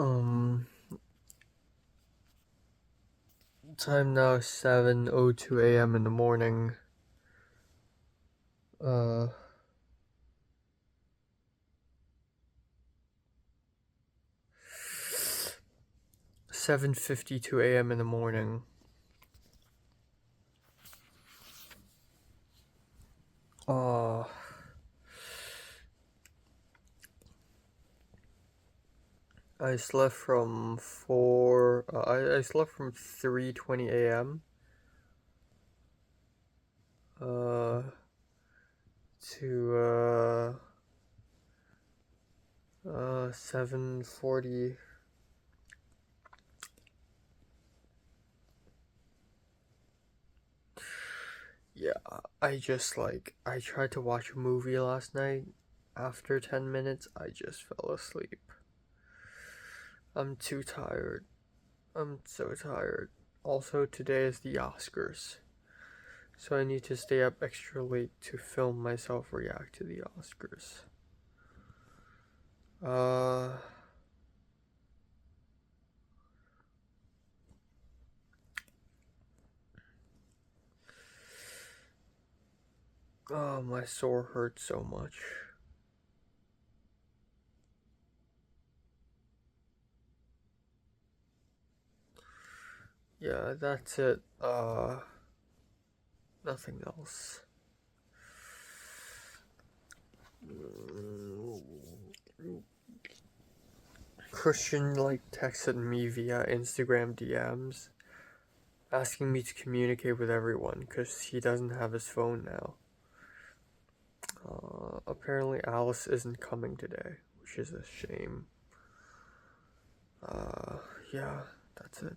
Um, time now 7:02 a.m. in the morning. 7:52 a.m. in the morning. I slept from 3:20 a.m. To 7:40. Yeah, I tried to watch a movie last night. After 10 minutes, I just fell asleep. I'm too tired. I'm so tired. Also, today is the Oscars. So I need to stay up extra late to film myself react to the Oscars. Oh, my sore hurts so much. Yeah, that's it. Nothing else. Christian texted me via Instagram DMs asking me to communicate with everyone because he doesn't have his phone now. Apparently Alice isn't coming today, which is a shame. Yeah, that's it.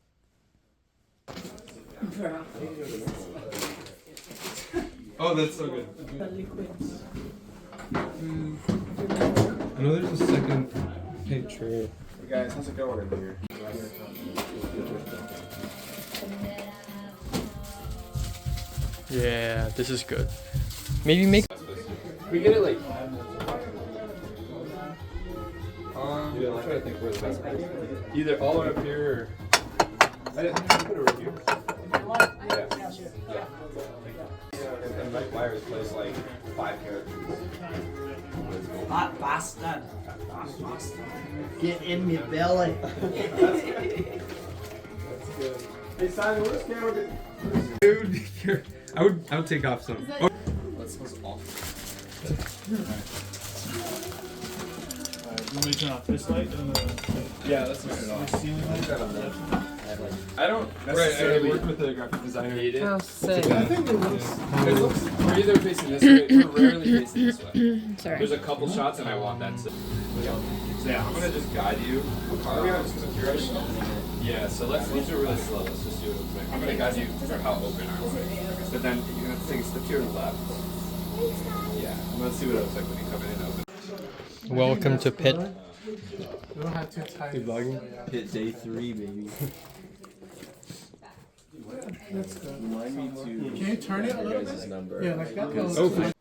Oh, that's so good. The liquids. I know there's a second picture. Hey guys, how's it going in here? Yeah, this is good. Maybe make. We get it like. I'm trying to think where the best place is. Either all the way up here or. I didn't put a review. Yeah. And Mike Myers plays like 5 characters. That bastard. Get in me belly. That's good. Hey Simon, where's camera? Dude, I would take off some. Oh. Let's off. You want me to turn off this light? Yeah, let's turn it off. I don't Right, I necessarily worked with a graphic designer. hate it. Oh, sick. I think it looks. We're either facing this way. We're rarely facing this way. Sorry. There's a couple shots, and I want that to. Yeah, I'm gonna just guide you. Are we on curious? Yeah. So let's do it really slow. Let's just do it real quick. I'm gonna guide you for how open are we. But then you're gonna take a step to your left. Yeah. And let's see what it looks like when you come in and open. Welcome to Pit. We don't have too tight. You vlogging? Hit day 3, baby. That's good. Remind me to. Can you turn it a little guys' bit? number. Yeah, like that. Because- Oh, for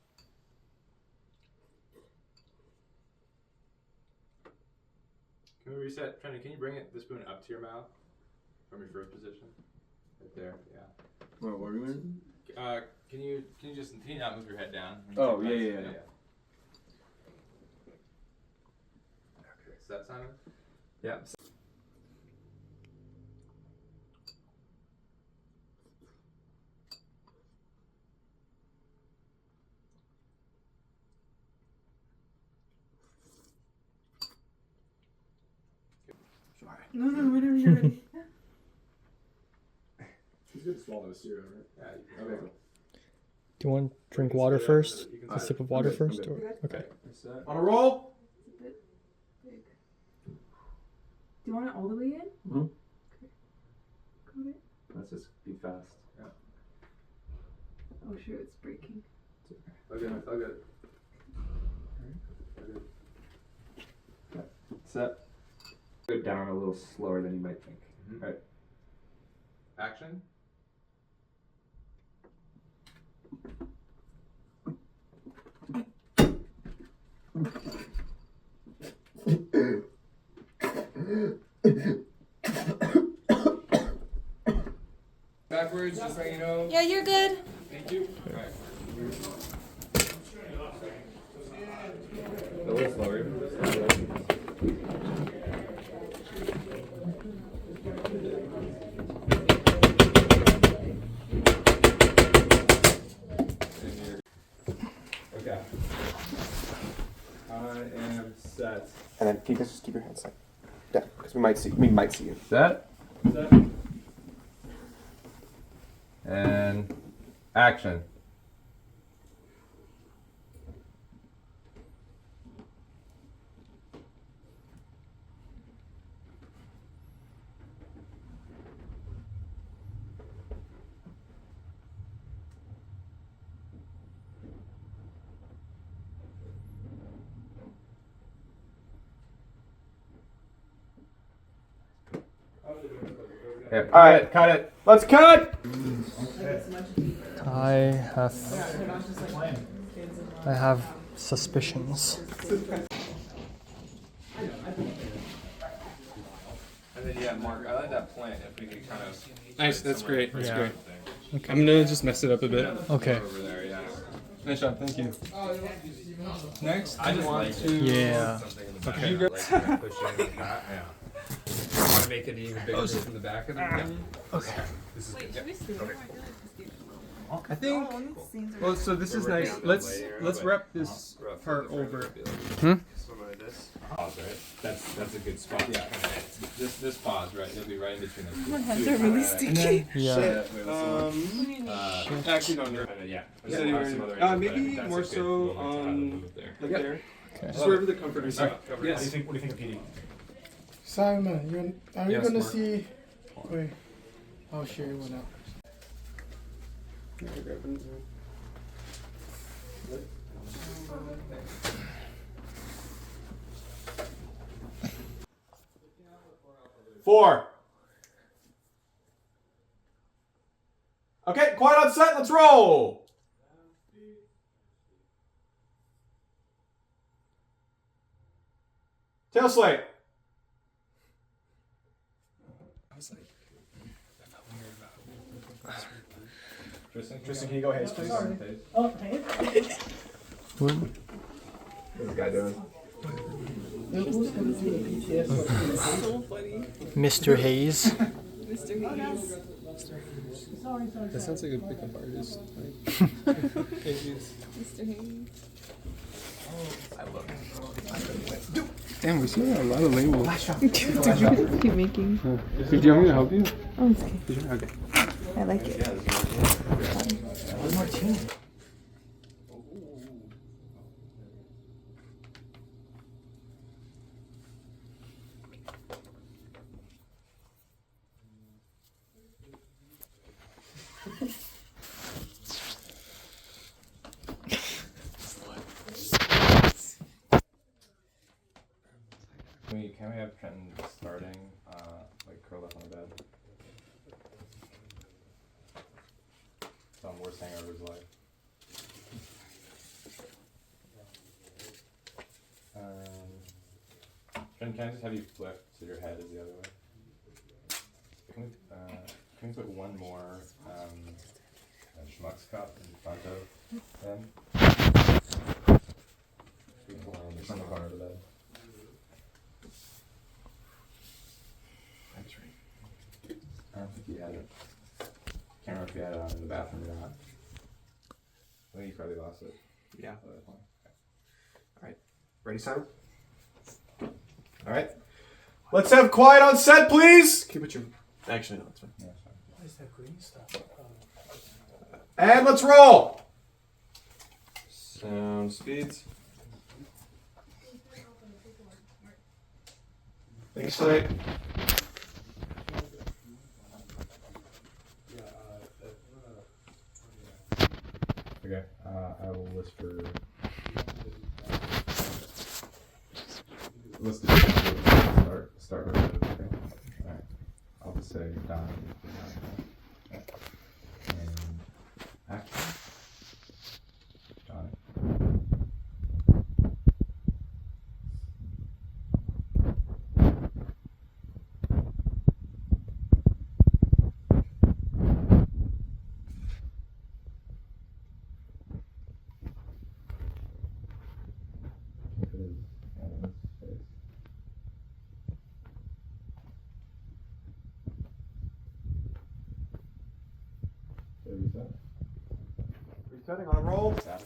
Can we reset? Trenton, can you bring the spoon up to your mouth from your first position? Right there. Yeah. What are we doing? Can you not move your head down? Oh, yeah. Okay, is that Simon? Yeah. No, whenever you're ready. It's good to swallow the cereal, right? Yeah. Okay. Do you want to drink water first? A sip of water first? Or? Okay. On a roll. Do you want it all the way in? Mhm. Okay. Got it. Let's just be fast. Yeah. Oh shoot, it's breaking. Okay, all good. Set. Go down a little slower than you might think. Mm-hmm. Right. Action. dudes, just let you know. Yeah, you're good. Thank you. Alright. A little slower. Okay. I am set. And then can you guys just keep your hands like down? Because we might see you. Set. And action. Yeah, cut it. Let's cut! I have suspicions. And then yeah, Mark, I like that plant. If we could kind of. Nice, that's great. That's Yeah. great. I'm gonna just mess it up a bit. Okay. Over there, yeah. Nice job, thank you. Next, I just want to. Yeah. Okay. You push it in like that. Yeah. I want to make it even bigger from the back of the beginning. Okay. This is Wait, should we see? I think. Well, so this is nice. Let's wrap this part over. Pause, right? That's a good spot. Yeah. This pause, right? It'll be right in between those. My hands are really sticky. Yeah. Actually, no, Yeah. maybe more so on like there. Just wherever the comfort is. Yes. What do you think of PD? Simon, are you Yes, gonna Mark. see? Wait, I'll share you one out. Four. Okay, quiet on set. Let's roll. Tail slate. Tristan, can you go haze, please? What? What's this guy doing? Mr. Hayes. That sounds like a pickup artist. Damn, we still got a lot of labels. Keep making. Do you want me to help you? Oh, it's okay. Okay. I like it. Can we have Trenton starting, like curled up on the bed? Some worst hangover of his life. Trenton, can I just have you flip so your head is the other way? Can we put one more Schmucks cup in front of him? It's on the corner of the bed. I don't think he had it. Can't remember if he had it in the bathroom or not. I think he probably lost it. Yeah. At that point. Alright. Ready, Simon? Alright. Let's have quiet on set, please! Keep it your... Actually, no, it's fine. Yeah, it's fine. What is that green stuff? And let's roll! Sound speeds. Thanks, Slate. Okay, I will whisper. Let's do start with it, okay? Alright. I'll just say Don. And action. Johnny. Cutting on a roll. Done.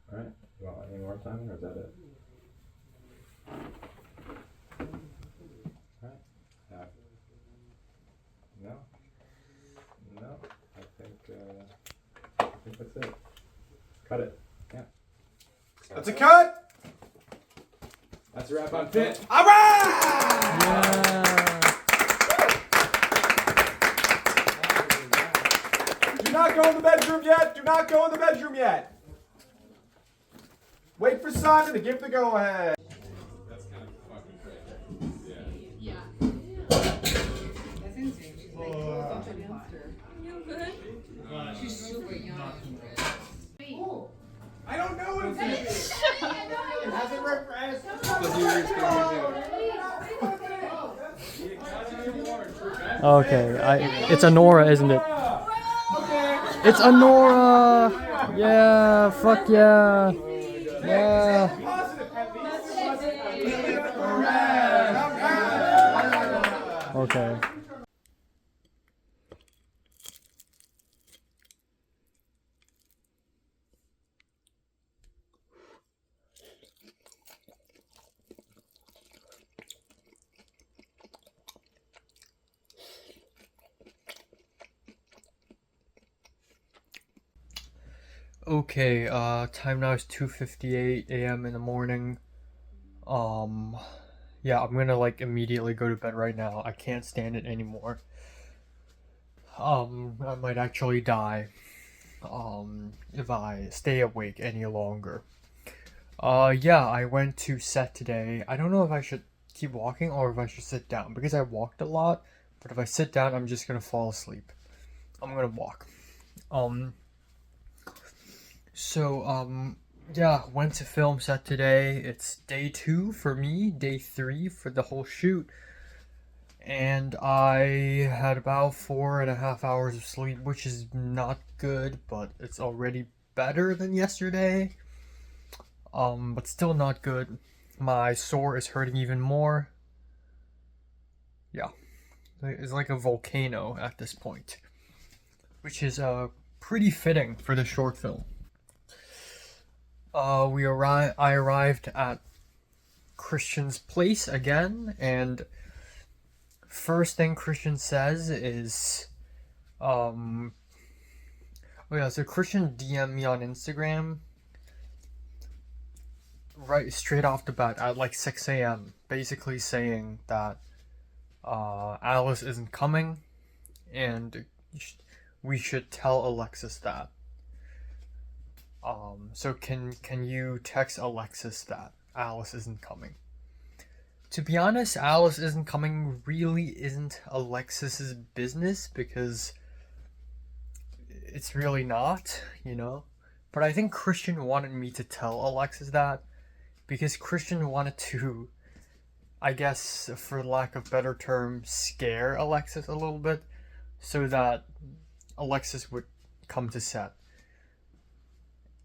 All right. You want any more time, or is that it? All right. No. No. I think that's it. Cut it. Yeah. That's a cut. That's a wrap on Fit. All right. Do not go in the bedroom yet. Do not go in the bedroom yet. Wait for Simon to give the go-ahead. That's kind of fucking crazy. Yeah. That's insane. She's like, oh, she's super young. I don't know what it's gonna be. It hasn't refreshed. Okay, it's Anora, isn't it? It's Anora! Yeah, fuck yeah. Yeah. Okay. Okay, time now is 2:58 a.m. in the morning. Yeah, I'm gonna like immediately go to bed right now. I can't stand it anymore. I might actually die, if I stay awake any longer. Yeah, I went to set today. I don't know if I should keep walking or if I should sit down, because I walked a lot, but if I sit down, I'm just gonna fall asleep. I'm gonna walk. Yeah, went to film set today. It's day 2 for me, day 3 for the whole shoot. And I had about 4.5 hours of sleep, which is not good, but it's already better than yesterday. But still not good. My sore is hurting even more. Yeah. It's like a volcano at this point. Which is, pretty fitting for the short film. I arrived at Christian's place again, and first thing Christian says is, oh yeah, so Christian DM'd me on Instagram, right straight off the bat at like 6 a.m, basically saying that, Alice isn't coming, and we should tell Alexis that. So can you text Alexis that Alice isn't coming? To be honest, Alice isn't coming really isn't Alexis's business, because it's really not, you know? But I think Christian wanted me to tell Alexis that, because Christian wanted to, I guess, for lack of better term, scare Alexis a little bit, so that Alexis would come to set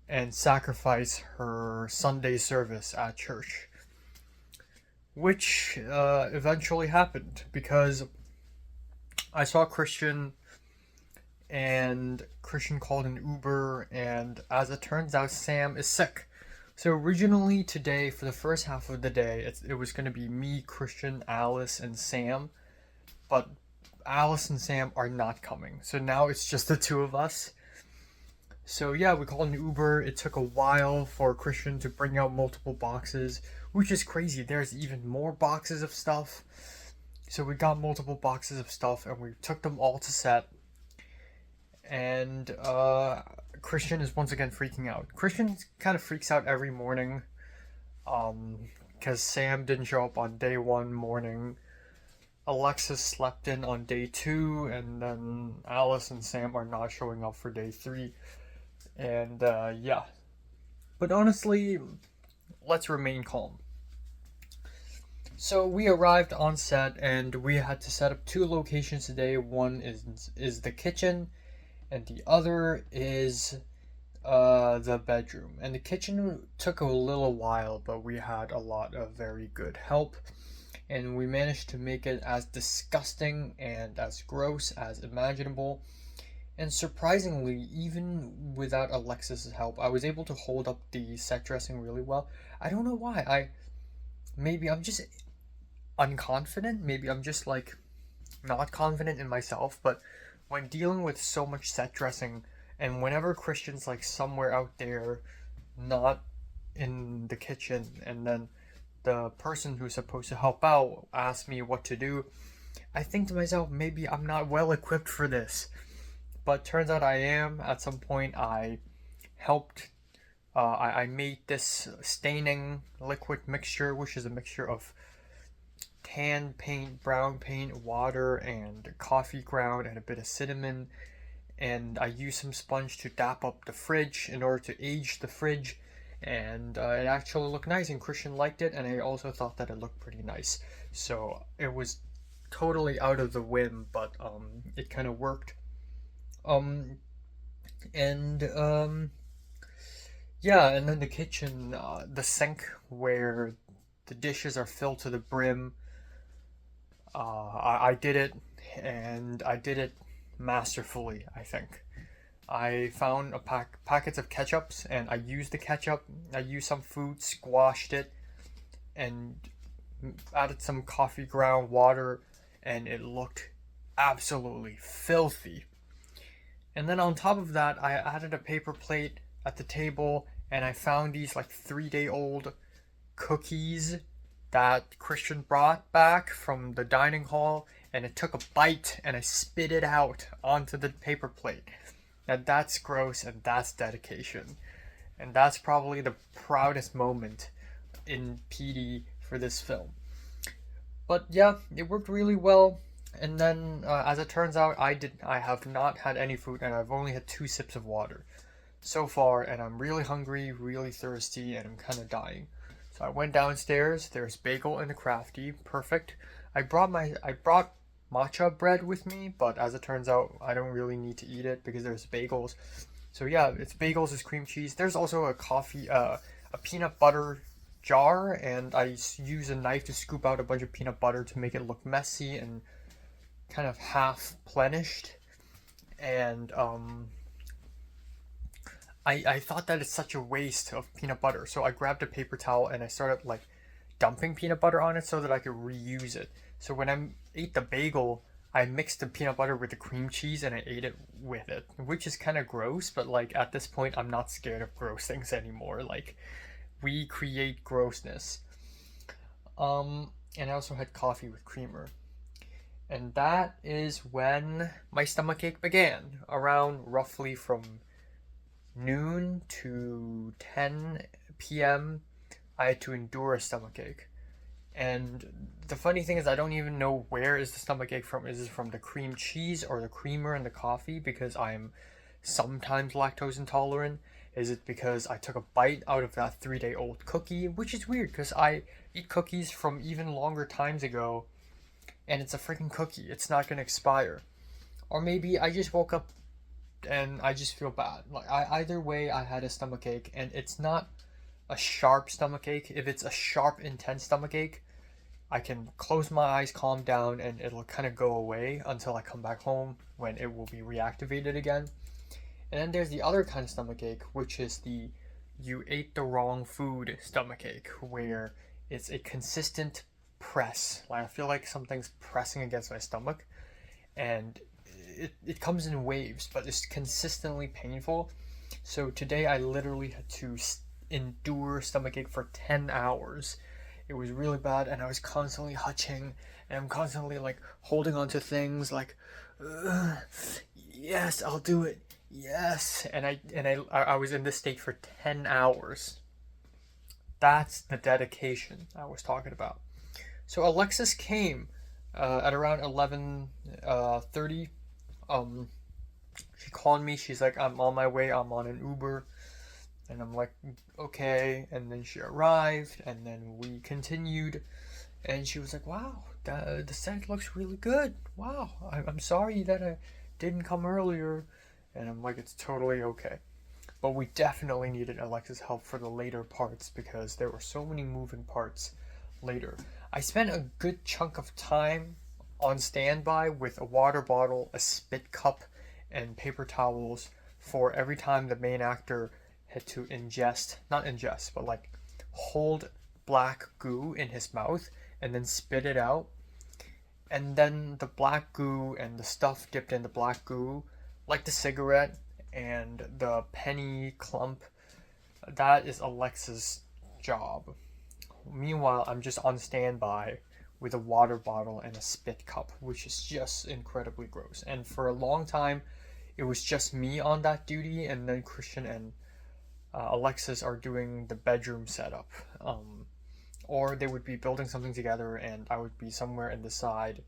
and sacrifice her Sunday service at church. Which eventually happened, because I saw Christian, and Christian called an Uber, and as it turns out, Sam is sick. So originally today, for the first half of the day, it was going to be me, Christian, Alice, and Sam, but Alice and Sam are not coming. So now it's just the two of us. So yeah, we called an Uber. It took a while for Christian to bring out multiple boxes, which is crazy. There's even more boxes of stuff. So we got multiple boxes of stuff, and we took them all to set. And Christian is once again freaking out. Christian kind of freaks out every morning, because Sam didn't show up on day 1 morning. Alexis slept in on day 2, and then Alice and Sam are not showing up for day 3. And yeah, but honestly, let's remain calm. So we arrived on set and we had to set up 2 locations today. One is the kitchen and the other is the bedroom. And the kitchen took a little while, but we had a lot of very good help. And we managed to make it as disgusting and as gross as imaginable. And surprisingly, even without Alexis's help, I was able to hold up the set dressing really well. I don't know why. Maybe I'm just unconfident. Maybe I'm just like not confident in myself. But when dealing with so much set dressing, and whenever Christian's like somewhere out there, not in the kitchen, and then the person who's supposed to help out asks me what to do, I think to myself, maybe I'm not well equipped for this. But turns out I am. At some point I helped, I made this staining liquid mixture, which is a mixture of tan paint, brown paint, water, and coffee ground, and a bit of cinnamon. And I used some sponge to dap up the fridge in order to age the fridge. And it actually looked nice, and Christian liked it, and I also thought that it looked pretty nice. So it was totally out of the whim, but it kind of worked. Yeah, and then the kitchen, the sink where the dishes are filled to the brim, I did it, and I did it masterfully, I think. I found packets of ketchups, and I used the ketchup. I used some food, squashed it, and added some coffee ground water, and it looked absolutely filthy. And then on top of that, I added a paper plate at the table, and I found these like 3-day-old cookies that Christian brought back from the dining hall, and it took a bite, and I spit it out onto the paper plate. Now that's gross, and that's dedication. And that's probably the proudest moment in PD for this film. But yeah, it worked really well. And then, as it turns out, I have not had any food, and I've only had 2 sips of water so far, and I'm really hungry, really thirsty, and I'm kind of dying. So I went downstairs. There's bagel in the Crafty, perfect. I brought matcha bread with me, but as it turns out, I don't really need to eat it because there's bagels. So yeah, it's bagels, it's cream cheese. There's also a peanut butter jar, and I use a knife to scoop out a bunch of peanut butter to make it look messy and kind of half plenished. And I thought that it's such a waste of peanut butter, so I grabbed a paper towel and I started like dumping peanut butter on it so that I could reuse it. So when I ate the bagel, I mixed the peanut butter with the cream cheese and I ate it with it, which is kind of gross, but like at this point I'm not scared of gross things anymore. Like, we create grossness. And I also had coffee with creamer. And that is when my stomachache began, around roughly from noon to 10 p.m. I had to endure a stomachache. And the funny thing is, I don't even know where is the stomachache from. Is it from the cream cheese or the creamer in the coffee, because I'm sometimes lactose intolerant? Is it because I took a bite out of that 3-day-old cookie, which is weird because I eat cookies from even longer times ago, and it's a freaking cookie. It's not gonna expire. Or maybe I just woke up and I just feel bad. Like, either way, I had a stomachache, and it's not a sharp stomachache. If it's a sharp, intense stomachache, I can close my eyes, calm down, and it'll kind of go away until I come back home, when it will be reactivated again. And then there's the other kind of stomachache, which is the you ate the wrong food stomachache, where it's a consistent press. Like, I feel like something's pressing against my stomach, and it comes in waves, but it's consistently painful. So today I literally had to endure stomachache for 10 hours. It was really bad, and I was constantly hutching, and I'm constantly like holding on to things like, yes, I'll do it. Yes, and I was in this state for 10 hours. That's the dedication I was talking about. So Alexis came at around 11:30. She called me. She's like, I'm on my way. I'm on an Uber. And I'm like, okay. And then she arrived, and then we continued, and she was like, wow, the set looks really good. Wow, I'm sorry that I didn't come earlier. And I'm like, it's totally okay. But we definitely needed Alexa's help for the later parts because there were so many moving parts later. I spent a good chunk of time on standby with a water bottle, a spit cup, and paper towels for every time the main actor had to not ingest, but like hold black goo in his mouth and then spit it out. And then the black goo and the stuff dipped in the black goo, like the cigarette and the penny clump, that is Alexa's job. Meanwhile, I'm just on standby with a water bottle and a spit cup, which is just incredibly gross. And for a long time, it was just me on that duty, and then Christian and Alexis are doing the bedroom setup. Or they would be building something together, and I would be somewhere in the side,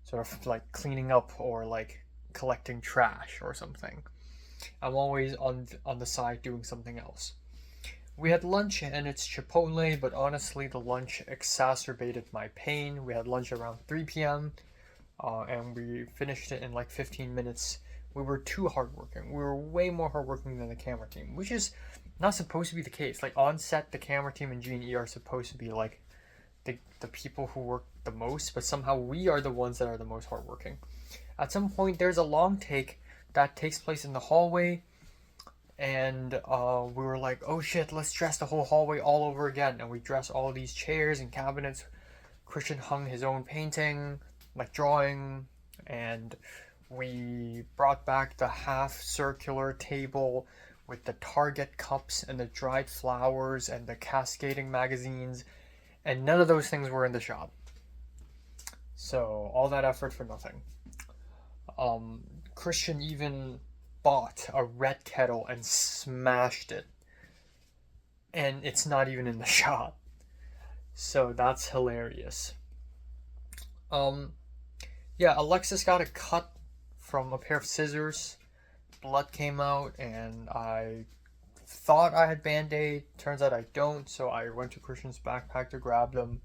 sort of like cleaning up or like collecting trash or something. I'm always on the side doing something else. We had lunch, and it's Chipotle, but honestly the lunch exacerbated my pain. We had lunch around 3 p.m. And we finished it in like 15 minutes. We were too hardworking. We were way more hardworking than the camera team, which is not supposed to be the case. Like on set, the camera team and G&E are supposed to be like the people who work the most, but somehow we are the ones that are the most hardworking. At some point, there's a long take that takes place in the hallway, and we were like, oh shit, let's dress the whole hallway all over again. And we dressed all these chairs and cabinets. Christian hung his own painting, like drawing, and we brought back the half circular table with the Target cups and the dried flowers and the cascading magazines, and none of those things were in the shop. So all that effort for nothing. Christian even bought a red kettle and smashed it, and it's not even in the shot. So that's hilarious. Yeah, Alexis got a cut from a pair of scissors. Blood came out, and I thought I had Band-Aid. Turns out I don't, so I went to Christian's backpack to grab them.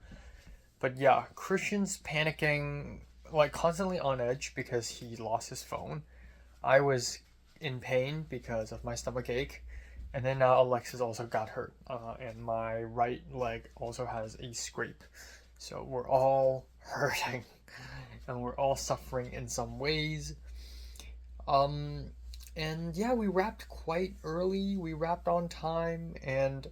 But yeah, Christian's panicking, like constantly on edge because he lost his phone. I was in pain because of my stomach ache. And then now Alexis also got hurt. And my right leg also has a scrape. So we're all hurting. And we're all suffering in some ways. And yeah, we wrapped quite early. We wrapped on time. And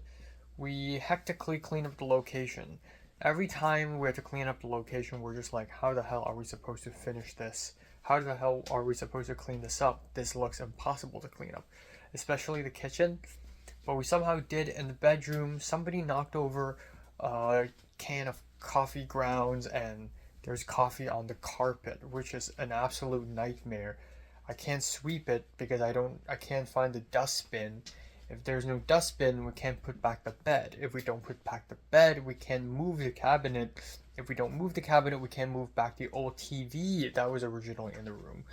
we hectically cleaned up the location. Every time we have to clean up the location, we're just like, how the hell are we supposed to finish this? How the hell are we supposed to clean this up? This looks impossible to clean up. Especially the kitchen. But we somehow did. In the bedroom, somebody knocked over a can of coffee grounds, and there's coffee on the carpet, which is an absolute nightmare. I can't sweep it because I can't find the dustbin. If there's no dustbin, we can't put back the bed. If we don't put back the bed, we can't move the cabinet. If we don't move the cabinet, we can't move back the old TV that was originally in the room.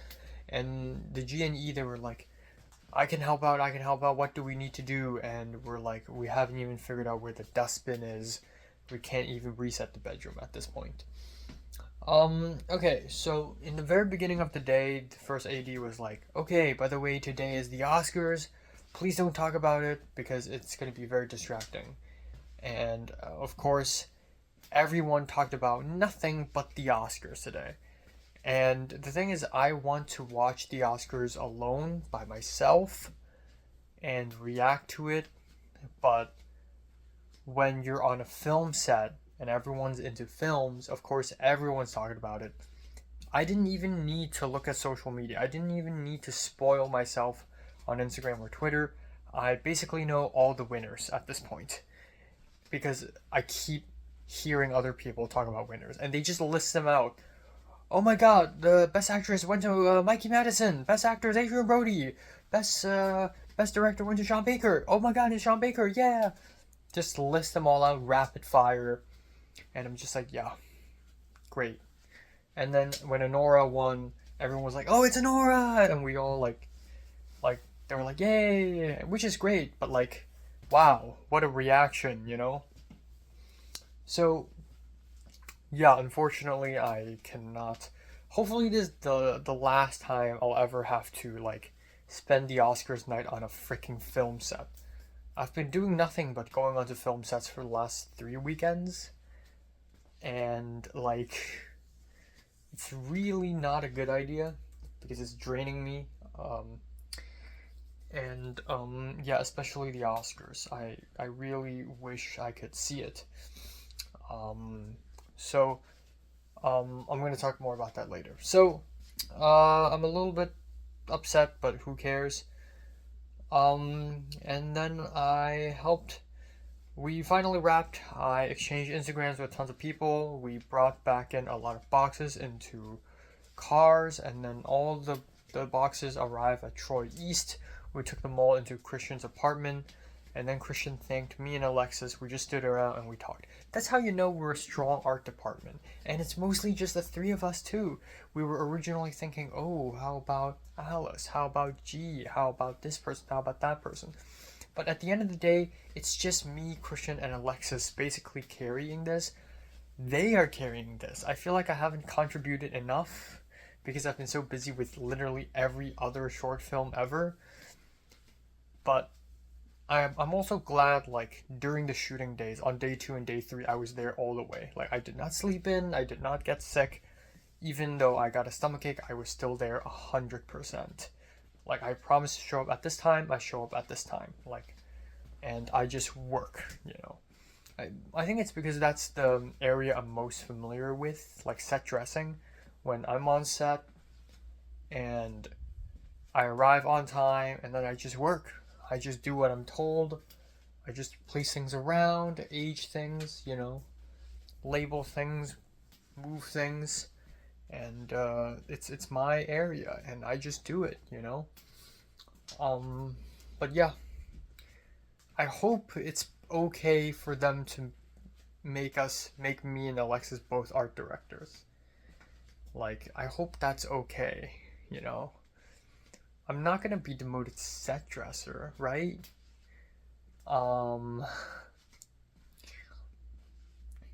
And the G&E, they were like, I can help out, what do we need to do? And we're like, we haven't even figured out where the dustbin is. We can't even reset the bedroom at this point. Okay, so in the very beginning of the day, the first AD was like, okay, by the way, today is the Oscars. Please don't talk about it because it's going to be very distracting. And of course, everyone talked about nothing but the Oscars today. And the thing is, I want to watch the Oscars alone by myself and react to it. But when you're on a film set and everyone's into films, of course, everyone's talking about it. I didn't even need to look at social media. I didn't even need to spoil myself on Instagram or Twitter. I basically know all the winners at this point because I keep hearing other people talk about winners and they just list them out. Oh my god, the best actress went to Mikey Madison. Best actor is Adrian Brody. Best director went to Sean Baker. Oh my god, it's Sean Baker, yeah. Just list them all out rapid fire. And I'm just like, yeah, great. And then when Anora won, everyone was like, oh, it's Anora. And we all like they were like, yay, which is great, but like, wow, what a reaction, you know? So, yeah, unfortunately, I cannot. Hopefully, this is the last time I'll ever have to like spend the Oscars night on a freaking film set. I've been doing nothing but going onto film sets for the last 3 weekends, and like, it's really not a good idea because it's draining me. Yeah, especially the Oscars. I really wish I could see it. I'm going to talk more about that later. So, I'm a little bit upset, but who cares? And then we finally wrapped. I exchanged Instagrams with tons of people. We brought back in a lot of boxes into cars, and then all the boxes arrived at Troy East. We took them all into Christian's apartment, and then Christian thanked me and Alexis. We just stood around and we talked. That's how you know we're a strong art department. And it's mostly just the 3 of us too. We were originally thinking, oh, how about Alice? How about G? How about this person? How about that person? But at the end of the day, it's just me, Christian, and Alexis basically carrying this. They are carrying this. I feel like I haven't contributed enough because I've been so busy with literally every other short film ever. But I'm also glad, like, during the shooting days, on day 2 and day 3, I was there all the way. Like, I did not sleep in, I did not get sick. Even though I got a stomachache, I was still there 100%. Like, I promised to show up at this time, I show up at this time. Like, and I just work, you know. I think it's because that's the area I'm most familiar with, like set dressing. When I'm on set, and I arrive on time, and then I just work. I just do what I'm told. I just place things around, age things, you know, label things, move things, and it's my area, and I just do it, you know. But yeah, I hope it's okay for them to make me and Alexis both art directors. Like, I hope that's okay, you know. I'm not gonna be demoted set dresser, right?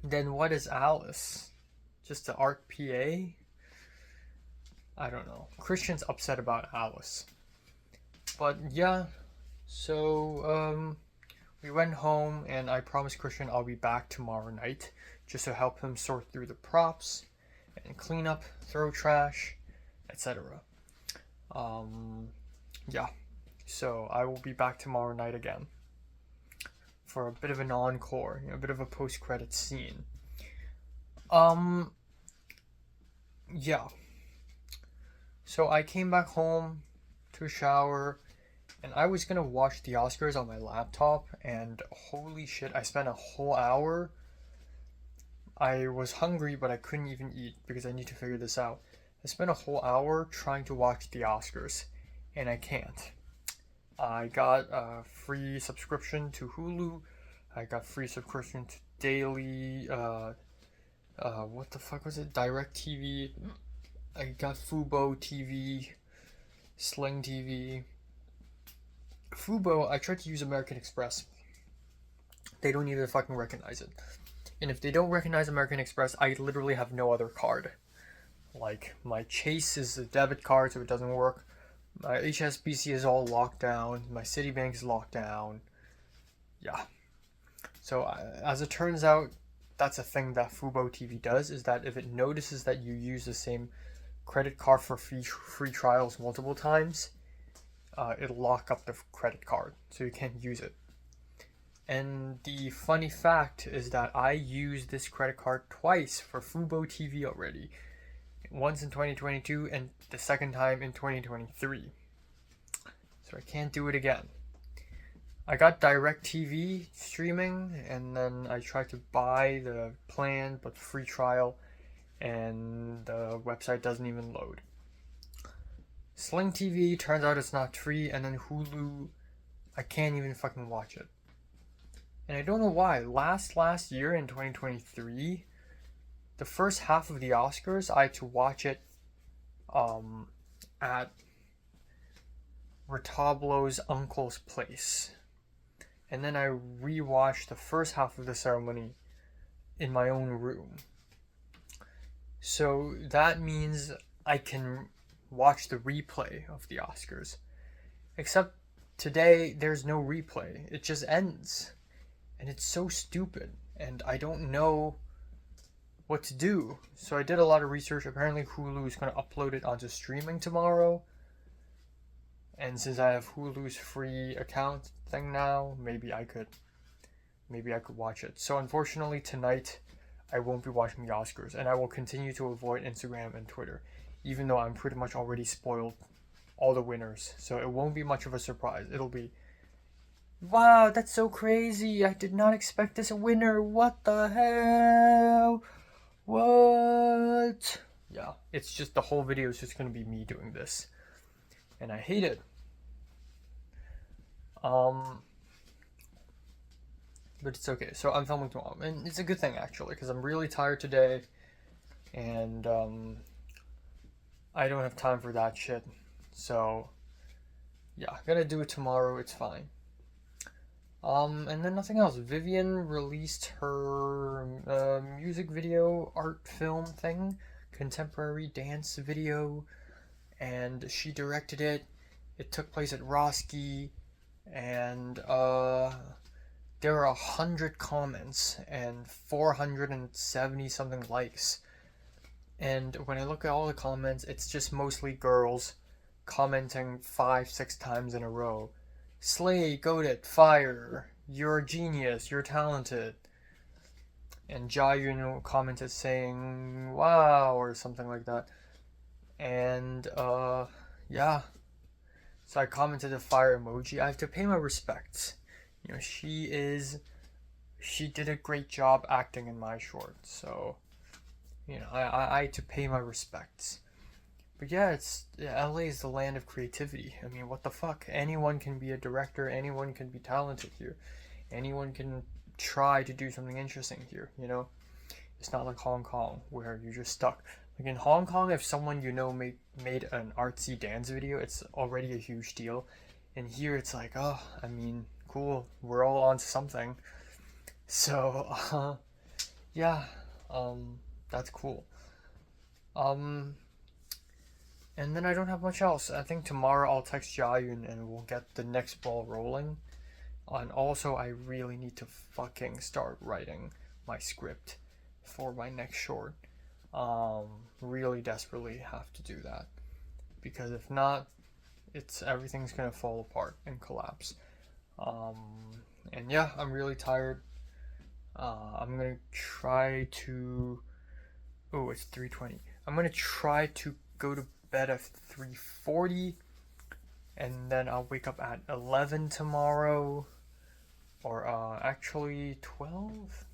Then what is Alice? Just an art PA? I don't know. Christian's upset about Alice. But yeah, so we went home, and I promised Christian I'll be back tomorrow night just to help him sort through the props and clean up, throw trash, etc. Yeah, so I will be back tomorrow night again for a bit of an encore, you know, a bit of a post-credit scene. Yeah. So I came back home to a shower, and I was gonna watch the Oscars on my laptop, and holy shit, I spent a whole hour. I was hungry, but I couldn't even eat because I need to figure this out. I spent a whole hour trying to watch the Oscars, and I can't. I got a free subscription to Hulu. I got free subscription to Daily, what the fuck was it? DirecTV. I got Fubo TV, Sling TV. Fubo, I tried to use American Express. They don't even fucking recognize it. And if they don't recognize American Express, I literally have no other card. Like, my Chase is a debit card, so it doesn't work. My HSBC is all locked down. My Citibank is locked down. Yeah. So, as it turns out, that's a thing that Fubo TV does, is that if it notices that you use the same credit card for free trials multiple times, it'll lock up the credit card, so you can't use it. And the funny fact is that I used this credit card twice for Fubo TV already. Once in 2022 and the second time in 2023. So I can't do it again. I got DirecTV streaming, and then I tried to buy the plan but free trial, and the website doesn't even load. Sling TV, turns out it's not free, and then Hulu, I can't even fucking watch it. And I don't know why. Last year in 2023, the first half of the Oscars, I had to watch it at Retablo's uncle's place. And then I rewatched the first half of the ceremony in my own room. So that means I can watch the replay of the Oscars. Except today there's no replay. It just ends. And it's so stupid. And I don't know what to do. So I did a lot of research. Apparently Hulu is going to upload it onto streaming tomorrow. And since I have Hulu's free account thing now, maybe I could watch it. So unfortunately tonight I won't be watching the Oscars, and I will continue to avoid Instagram and Twitter, even though I'm pretty much already spoiled all the winners. So it won't be much of a surprise. It'll be, wow, that's so crazy. I did not expect this winner. What the hell? What? Yeah, it's just the whole video is just going to be me doing this. And I hate it. But it's okay. So I'm filming tomorrow, and it's a good thing actually, because I'm really tired today, and I don't have time for that shit. So yeah, gonna do it tomorrow. It's fine. And then nothing else. Vivian released her music video, art film thing, contemporary dance video, and she directed it. It took place at Roski, and there are 100 comments and 470 something likes. And when I look at all the comments, it's just mostly girls commenting 5-6 times in a row. Slay, goated, fire, you're a genius, you're talented. And Jayun commented saying, wow, or something like that. And, yeah. So I commented a fire emoji. I have to pay my respects. You know, she did a great job acting in my short. So, you know, I had to pay my respects. But yeah, LA is the land of creativity. I mean, what the fuck? Anyone can be a director. Anyone can be talented here. Anyone can try to do something interesting here, you know? It's not like Hong Kong, where you're just stuck. Like in Hong Kong, if someone you know made an artsy dance video, it's already a huge deal. And here it's like, oh, I mean, cool, we're all on something. So, yeah, that's cool. And then I don't have much else. I think tomorrow I'll text Jayun and we'll get the next ball rolling. And also, I really need to fucking start writing my script for my next short. Really desperately have to do that. Because if not, everything's gonna fall apart and collapse. And yeah, I'm really tired. I'm gonna try to... Oh, it's 3:20. I'm gonna try to go to bed at 3:40, and then I'll wake up at 11 tomorrow, or actually 12.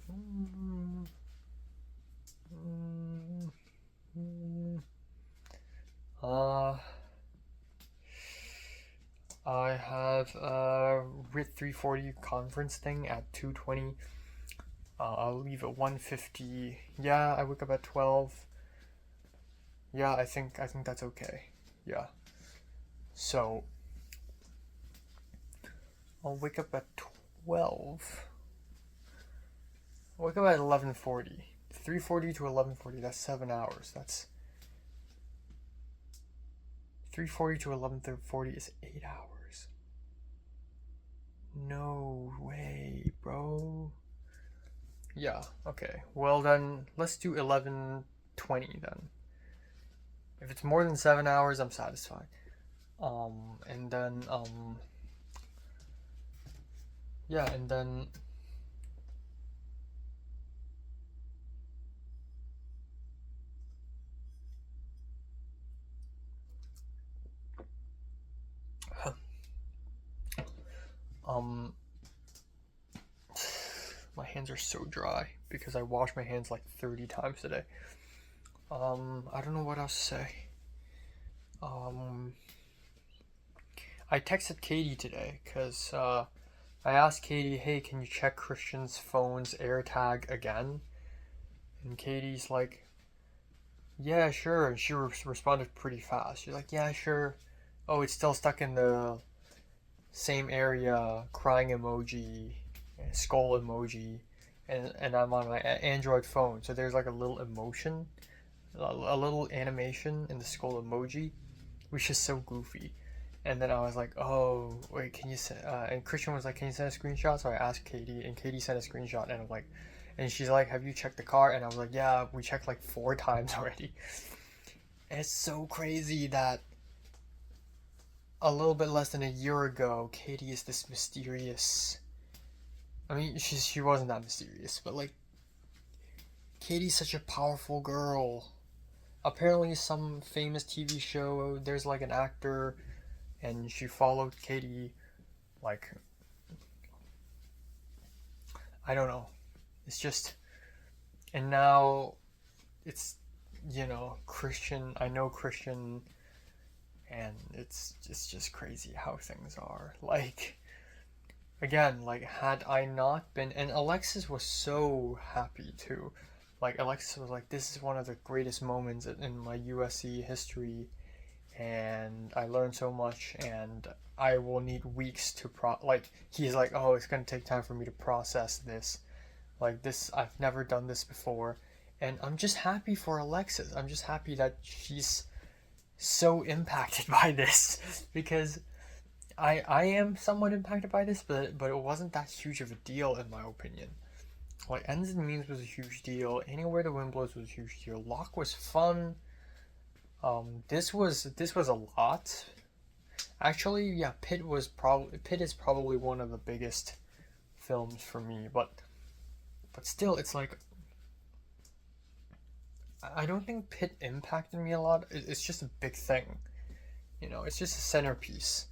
I have a RIT 340 conference thing at 2:20. I'll leave at 1:50. Yeah, I wake up at 12. Yeah, I think that's okay. Yeah. So I'll wake up at 12. I'll wake up at 11:40. 3:40 to 11:40. That's 7 hours. That's 3:40 to 11:40 is 8 hours. No way, bro. Yeah, okay. Well then, let's do 11:20 then. If it's more than 7 hours, I'm satisfied. And then, yeah, and then... my hands are so dry because I wash my hands like 30 times today. I don't know what else to say. I texted Katie today because I asked Katie, hey, can you check Christian's phone's AirTag again? And Katie's like, yeah, sure. And she responded pretty fast. She's like, yeah, sure. oh, it's still stuck in the same area, crying emoji, skull emoji, and I'm on my Android phone, so there's like a little emotion, a little animation in the skull emoji, which is so goofy. And then I was like, oh, wait, can you send, and Christian was like, can you send a screenshot? So I asked Katie, and Katie sent a screenshot, and I'm like, and she's like, have you checked the car? And I was like, yeah, we checked like 4 times already. And it's so crazy that a little bit less than a year ago, Katie is this mysterious. I mean, she wasn't that mysterious, but like, Katie's such a powerful girl. Apparently, some famous TV show, there's like an actor, and she followed Katie, like, I don't know. It's just, and now it's, you know, Christian. I know Christian, and it's just crazy how things are. Like, again, like, had I not been, and Alexis was so happy too. Like, Alexis was like, this is one of the greatest moments in my USC history, and I learned so much, and I will need weeks to like, he's like, oh, it's gonna take time for me to process this. Like, this, I've never done this before. And I'm just happy for Alexis. I'm just happy that she's so impacted by this, because I am somewhat impacted by this, but it wasn't that huge of a deal in my opinion. Like, Ends and Memes was a huge deal. Anywhere the Wind Blows was a huge deal. Locke was fun. This was a lot. Actually, yeah, Pit is probably one of the biggest films for me, but still, it's like, I don't think Pit impacted me a lot. It's just a big thing, you know. It's just a centerpiece.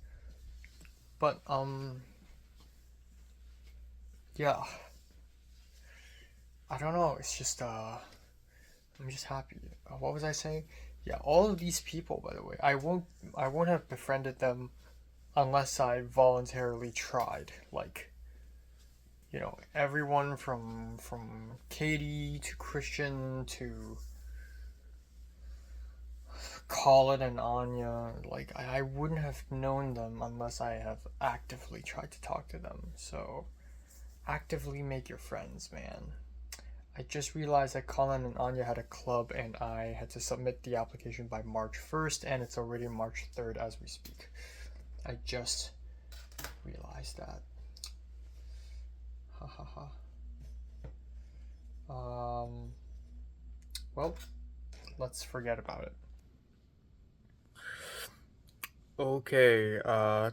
But yeah, I don't know. It's just I'm just happy. What was I saying? Yeah, all of these people, by the way, I won't have befriended them unless I voluntarily tried. Like, you know, everyone from Katie to Christian to Colin and Anya, like, I wouldn't have known them unless I have actively tried to talk to them. So, actively make your friends, man. I just realized that Colin and Anya had a club, and I had to submit the application by March 1st, and it's already March 3rd as we speak. I just realized that. Ha ha ha. Well, let's forget about it. Okay,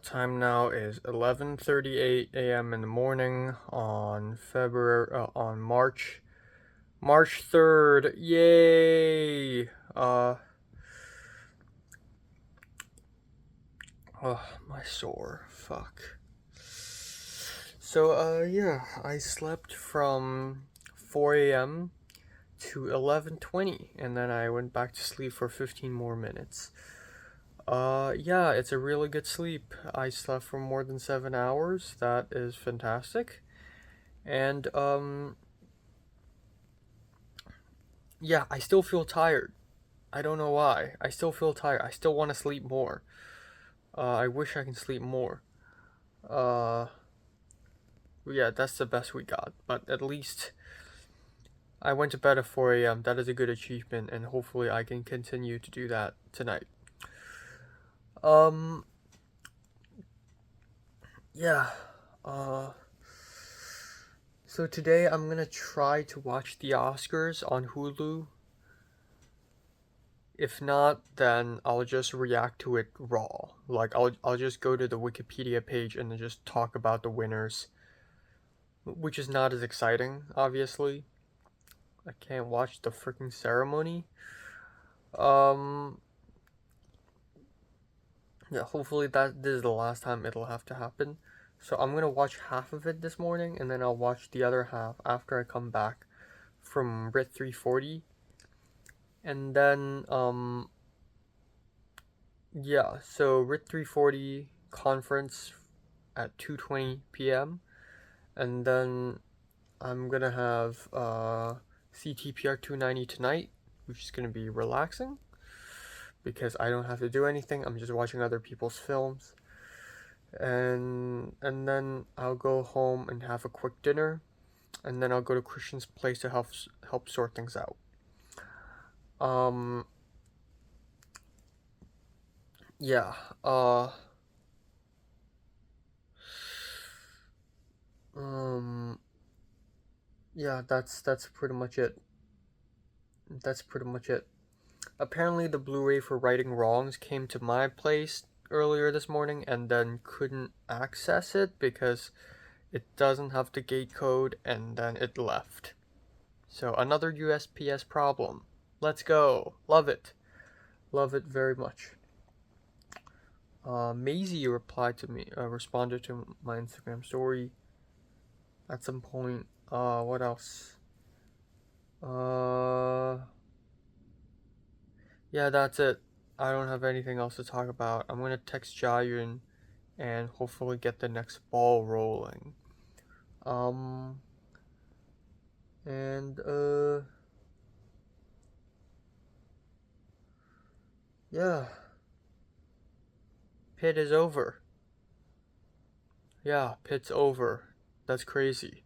time now is 11:38 a.m. in the morning on March 3rd. Yay! My sore. Fuck. So, yeah, I slept from 4 a.m. to 11:20, and then I went back to sleep for 15 more minutes. Yeah, it's a really good sleep. I slept for more than 7 hours. That is fantastic. And, yeah, I still feel tired. I don't know why. I still feel tired. I still want to sleep more. I wish I can sleep more. Yeah, that's the best we got. But at least I went to bed at 4 a.m. That is a good achievement, and hopefully I can continue to do that tonight. Yeah, so today I'm gonna try to watch the Oscars on Hulu. If not, then I'll just react to it raw. Like, I'll just go to the Wikipedia page and then just talk about the winners, which is not as exciting, obviously. I can't watch the freaking ceremony. Yeah, hopefully this is the last time it'll have to happen. So I'm gonna watch half of it this morning, and then I'll watch the other half after I come back from RIT 340. And then, yeah, so RIT 340 conference at 2:20 p.m. And then I'm gonna have CTPR 290 tonight, which is gonna be relaxing. because I don't have to do anything. I'm just watching other people's films. And then I'll go home and have a quick dinner, and then I'll go to Christian's place to help sort things out. Yeah. Yeah, that's pretty much it. That's pretty much it. Apparently the Blu-ray for Righting Wrongs came to my place earlier this morning and then couldn't access it because it doesn't have the gate code, and then it left. So another USPS problem. Let's go. Love it. Love it very much. Maisie responded to my Instagram story at some point. What else? Yeah, that's it. I don't have anything else to talk about. I'm gonna text Jayun and hopefully get the next ball rolling. Yeah. Pit is over. Yeah, Pit's over. That's crazy.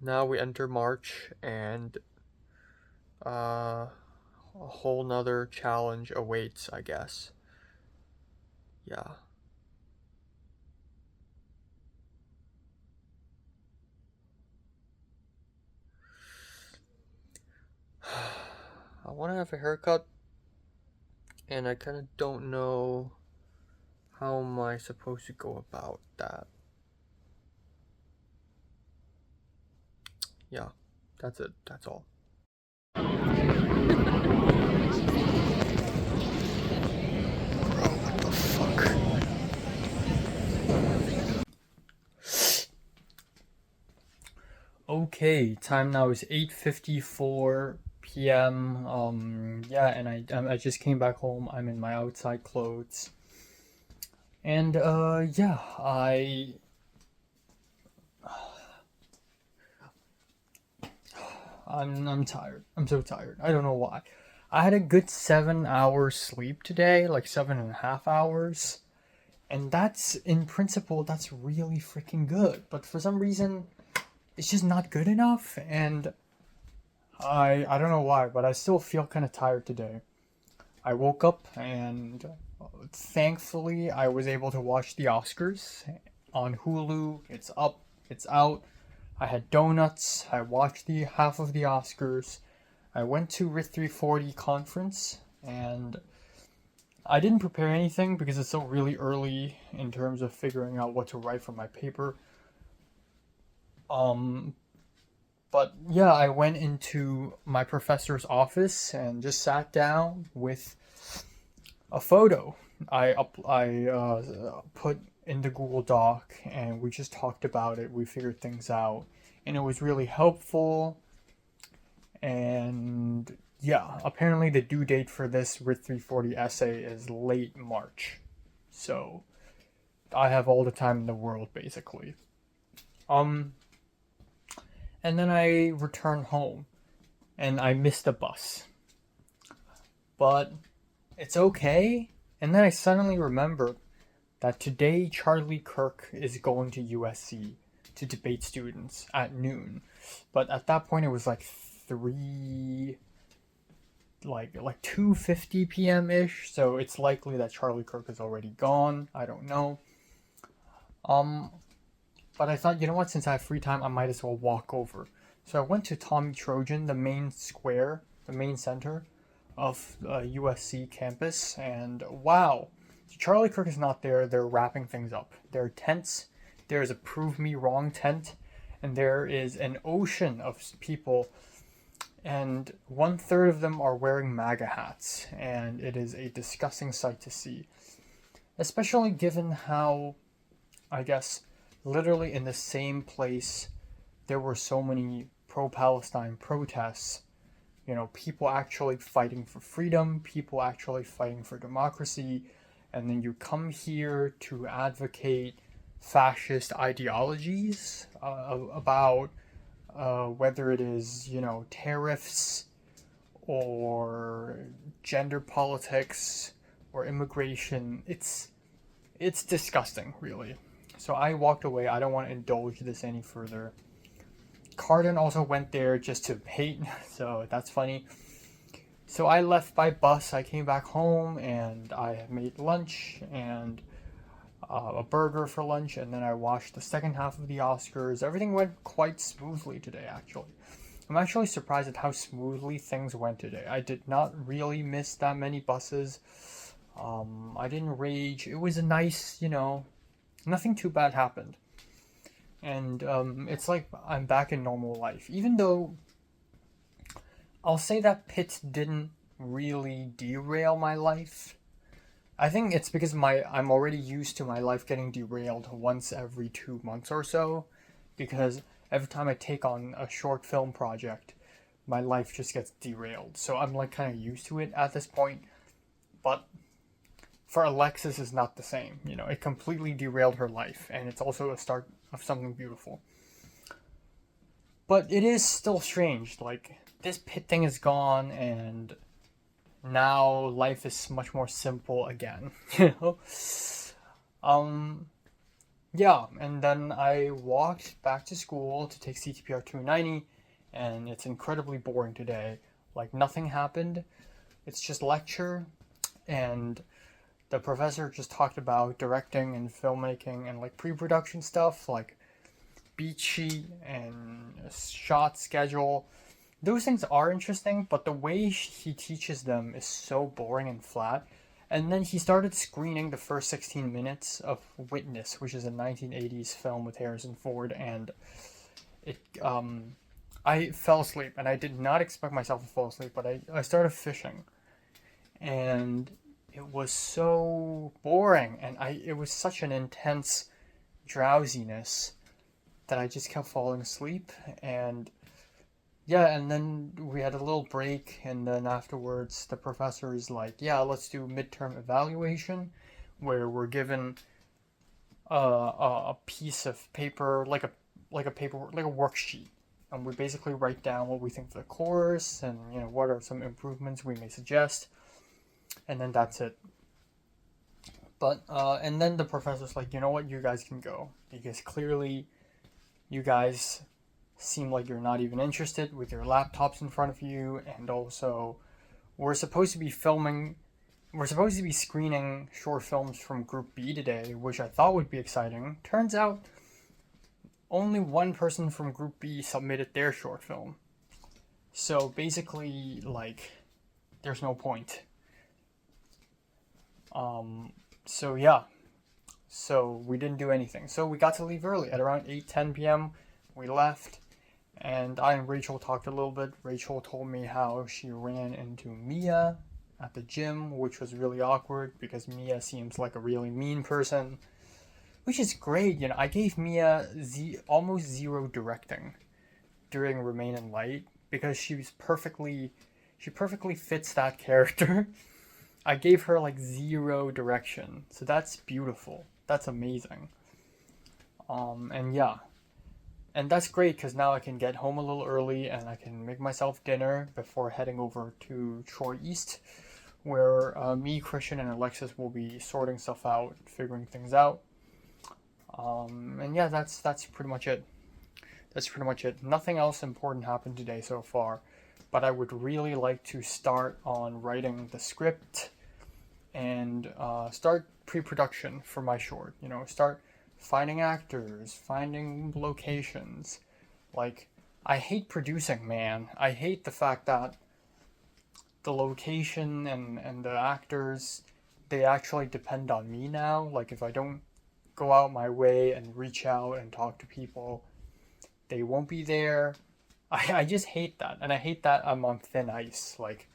Now we enter March, and a whole nother challenge awaits, I guess. Yeah. I want to have a haircut, and I kind of don't know how am I supposed to go about that. Yeah, that's it. That's all. Bro, what the fuck? Okay, time now is 8:54 p.m. Yeah, and I just came back home. I'm in my outside clothes. And yeah, I'm tired. I'm so tired. I don't know why. I had a good 7 hours sleep today, like 7.5 hours. And that's, in principle, that's really freaking good. But for some reason, it's just not good enough. And I don't know why, but I still feel kind of tired today. I woke up and thankfully I was able to watch the Oscars on Hulu. It's up, it's out. I had donuts. I watched the half of the Oscars. I went to RIT 340 conference, and I didn't prepare anything because it's still really early in terms of figuring out what to write for my paper. But yeah, I went into my professor's office and just sat down with a photo. I put in the Google Doc, and we just talked about it. We figured things out, and it was really helpful. And yeah, apparently the due date for this RIT 340 essay is late March, so I have all the time in the world basically. And then I returned home, and I missed the bus, but it's okay. And then I suddenly remembered that today Charlie Kirk is going to USC to debate students at noon. But at that point it was like 2:50 p.m. ish, so it's likely that Charlie Kirk is already gone. I don't know. But I thought, you know what, since I have free time, I might as well walk over. So I went to Tommy Trojan, the main square, the main center of USC campus, and wow, Charlie Kirk is not there. They're wrapping things up. There are tents. There is a Prove Me Wrong tent, and there is an ocean of people, and 1/3 of them are wearing MAGA hats, and it is a disgusting sight to see, especially given how, I guess, literally in the same place there were so many pro-Palestine protests. You know, people actually fighting for freedom, people actually fighting for democracy, and then you come here to advocate fascist ideologies about whether it is, you know, tariffs or gender politics or immigration. It's disgusting, really. So I walked away. I don't want to indulge this any further. Carden also went there just to hate, so that's funny. So I left by bus. I came back home and I made lunch and a burger for lunch, and then I watched the second half of the Oscars. Everything went quite smoothly today, actually. I'm actually surprised at how smoothly things went today. I did not really miss that many buses. I didn't rage. It was a nice, nothing too bad happened. And it's like I'm back in normal life. Even though I'll say that Pitt didn't really derail my life. I think it's because I'm already used to my life getting derailed once every 2 months or so. Because every time I take on a short film project, my life just gets derailed. So I'm like kind of used to it at this point. But for Alexis, it's not the same. It completely derailed her life, and it's also a start of something beautiful. But it is still strange. Like, this Pitt thing is gone, and now life is much more simple again. Yeah, and then I walked back to school to take CTPR 290, and it's incredibly boring today. Like, nothing happened. It's just lecture, and the professor just talked about directing and filmmaking and like pre-production stuff, like beat sheet and shot schedule. Those things are interesting, but the way he teaches them is so boring and flat. And then he started screening the first 16 minutes of Witness, which is a 1980s film with Harrison Ford, and I fell asleep, and I did not expect myself to fall asleep, but I started fishing, and it was so boring, and it was such an intense drowsiness that I just kept falling asleep. And yeah, and then we had a little break, and then afterwards the professor is like, yeah, let's do midterm evaluation, where we're given a piece of paper, like a worksheet, and we basically write down what we think of the course and what are some improvements we may suggest, and then that's it. But and then the professor's like, you know what, you guys can go, because clearly you guys seem like you're not even interested with your laptops in front of you, and also we're supposed to be screening short films from Group B today, which I thought would be exciting. Turns out only one person from Group B submitted their short film. So basically, like, there's no point. So yeah. So we didn't do anything. So we got to leave early at around 8-10 p.m. We left. And I and Rachel talked a little bit. Rachel told me how she ran into Mia at the gym, which was really awkward because Mia seems like a really mean person, which is great. I gave Mia almost zero directing during Remain in Light because she perfectly fits that character. I gave her like zero direction, so that's beautiful. That's amazing. And yeah. And that's great because now I can get home a little early and I can make myself dinner before heading over to Troy East, where me, Christian, and Alexis will be sorting stuff out, figuring things out. And yeah, that's pretty much it. That's pretty much it. Nothing else important happened today so far, but I would really like to start on writing the script and start pre-production for my short. Start finding actors, finding locations. Like, I hate producing, man. I hate the fact that the location and the actors, they actually depend on me now. Like, if I don't go out my way and reach out and talk to people, they won't be there. I just hate that. And I hate that I'm on thin ice. Like,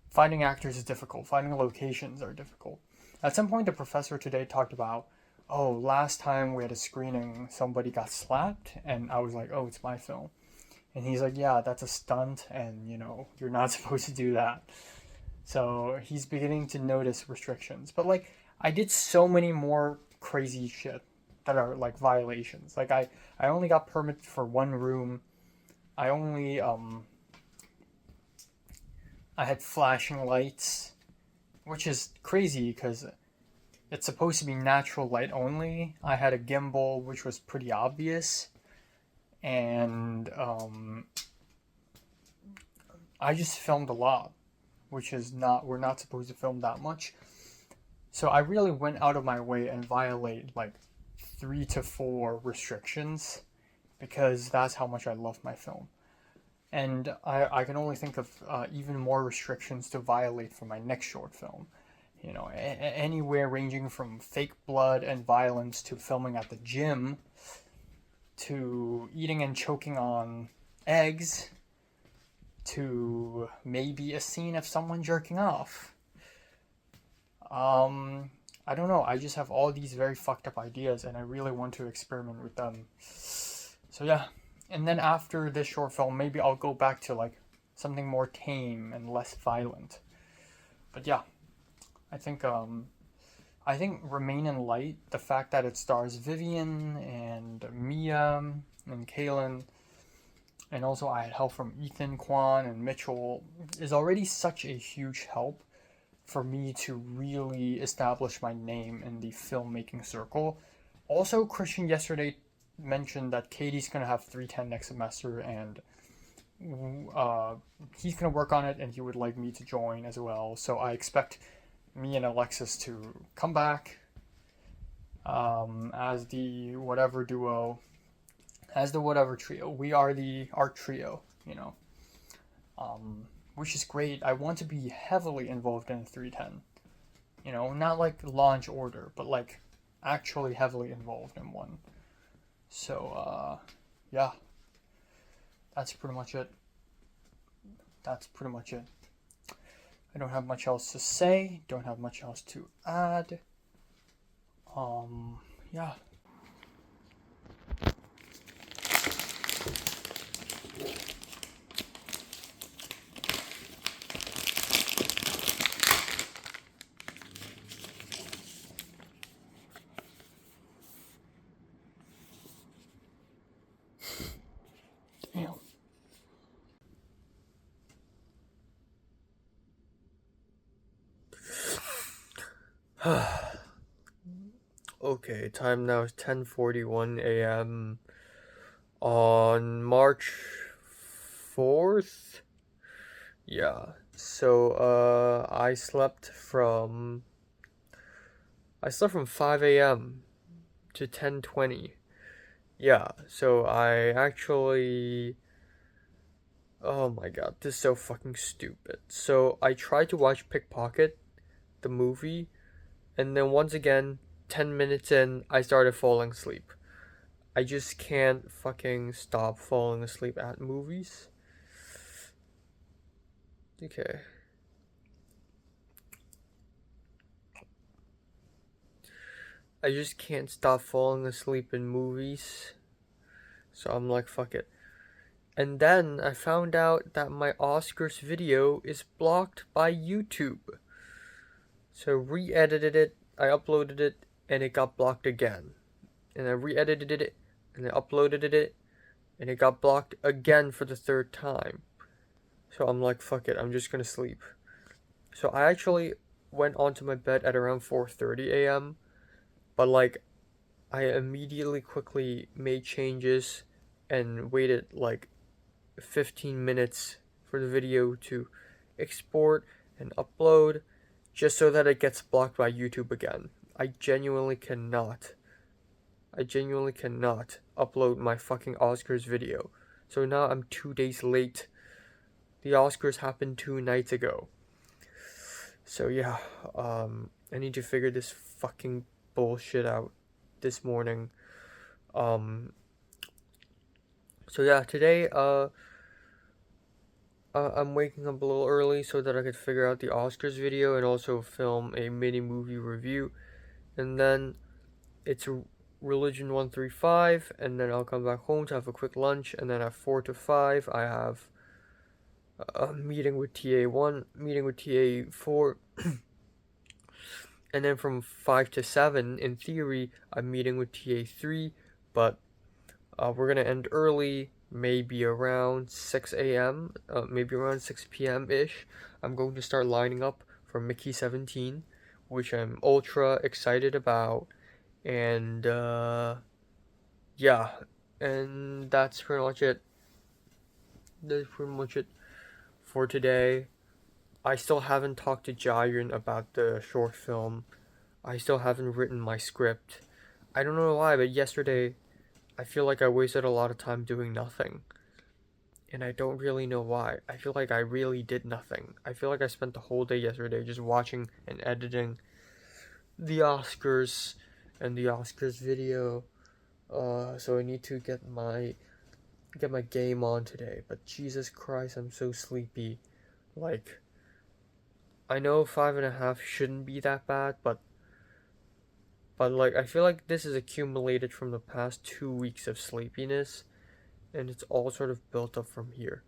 finding actors is difficult. Finding locations are difficult. At some point, the professor today talked about, oh, last time we had a screening, somebody got slapped, and I was like, oh, it's my film. And he's like, yeah, that's a stunt, and, you're not supposed to do that. So he's beginning to notice restrictions. But, like, I did so many more crazy shit that are, like, violations. Like, I only got permit for one room. I only I had flashing lights, which is crazy because it's supposed to be natural light only. I had a gimbal, which was pretty obvious, and I just filmed a lot, which is not, we're not supposed to film that much. So I really went out of my way and violate like 3 to 4 restrictions because that's how much I love my film. And I can only think of even more restrictions to violate for my next short film. You know, anywhere ranging from fake blood and violence to filming at the gym to eating and choking on eggs to maybe a scene of someone jerking off. I don't know, I just have all these very fucked up ideas and I really want to experiment with them. So yeah, and then after this short film, maybe I'll go back to like something more tame and less violent. But yeah, I think Remain in Light, the fact that it stars Vivian and Mia and Kaylin, and also I had help from Ethan, Kwan, and Mitchell, is already such a huge help for me to really establish my name in the filmmaking circle. Also, Christian yesterday mentioned that Katie's going to have 310 next semester, and he's going to work on it, and he would like me to join as well. So I expect me and Alexis to come back as the whatever duo, as the whatever trio. We are the art trio, you know, which is great. I want to be heavily involved in 310, you know, not like Launch Order, but like actually heavily involved in one. So yeah, that's pretty much it. I don't have much else to say, don't have much else to add. Yeah. Damn. Okay, time now is 10:41 a.m. on March 4th. Yeah. So I slept from 5 a.m. to 10:20. Yeah, so I actually, oh my god, this is so fucking stupid. So I tried to watch Pickpocket, the movie, and then once again, 10 minutes in, I started falling asleep. I just can't fucking stop falling asleep at movies. Okay. I just can't stop falling asleep in movies. So I'm like, fuck it. And then I found out that my Oscars video is blocked by YouTube. So re-edited it, I uploaded it, and it got blocked again. And I re-edited it, and I uploaded it, and it got blocked again for the 3rd time. So I'm like, fuck it, I'm just gonna sleep. So I actually went onto my bed at around 4:30 a.m. But like, I immediately quickly made changes and waited like 15 minutes for the video to export and upload just so that it gets blocked by YouTube again. I genuinely cannot upload my fucking Oscars video. So now I'm 2 days late. The Oscars happened 2 nights ago. So yeah, I need to figure this fucking bullshit out this morning. So yeah, today I'm waking up a little early so that I could figure out the Oscars video and also film a mini movie review, and then it's Religion 135, and then I'll come back home to have a quick lunch, and then at 4 to 5 I have a meeting with TA1, meeting with TA4. And then from 5 to 7, in theory, I'm meeting with TA3, but we're going to end early, maybe around 6 a.m., maybe around 6 p.m.-ish. I'm going to start lining up for Mickey 17, which I'm ultra excited about. And yeah, and that's pretty much it. That's pretty much it for today. I still haven't talked to Jiren about the short film. I still haven't written my script. I don't know why, but yesterday I feel like I wasted a lot of time doing nothing. And I don't really know why. I feel like I really did nothing. I feel like I spent the whole day yesterday just watching and editing the Oscars and the Oscars video. So I need to get my game on today. But Jesus Christ, I'm so sleepy. Like, I know 5.5 shouldn't be that bad, but like, I feel like this is accumulated from the past 2 weeks of sleepiness, and it's all sort of built up from here.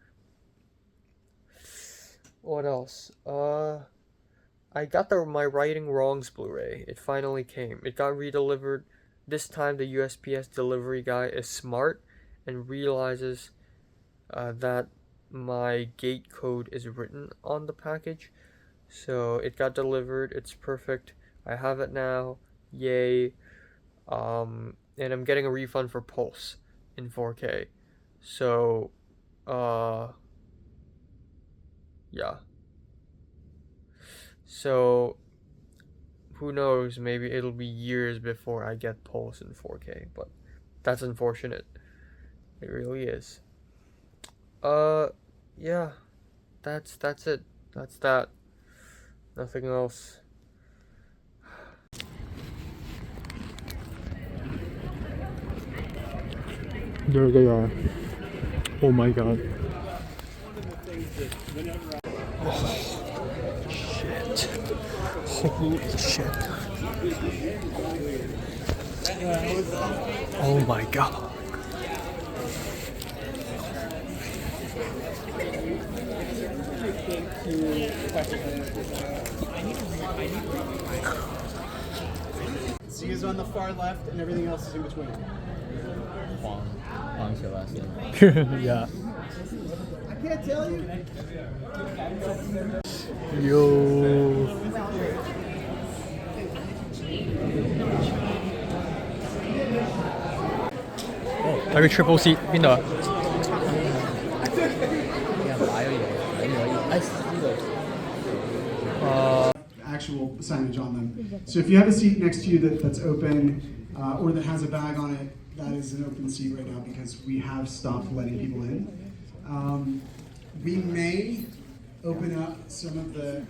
What else? I got my Writing Wrongs Blu-ray. It finally came. It got redelivered. This time the USPS delivery guy is smart and realizes that my gate code is written on the package. So it got delivered. It's perfect. I have it now. Yay. And I'm getting a refund for Pulse in 4K. So, yeah. So, who knows, maybe it'll be years before I get Pulse in 4K, but that's unfortunate. It really is. Yeah. That's it. That's that. Nothing else. There they are. Oh my god. Oh, shit. Holy shit. Oh my god. C is on the far left and everything else is in between. Yeah. I can't tell you. Yo. Oh, 有個 triple seat 邊度啊？ Actual signage on them. So if you have a seat next to you that's open or that has a bag on it, that is an open seat right now because we have stopped letting people in. We may open up some of the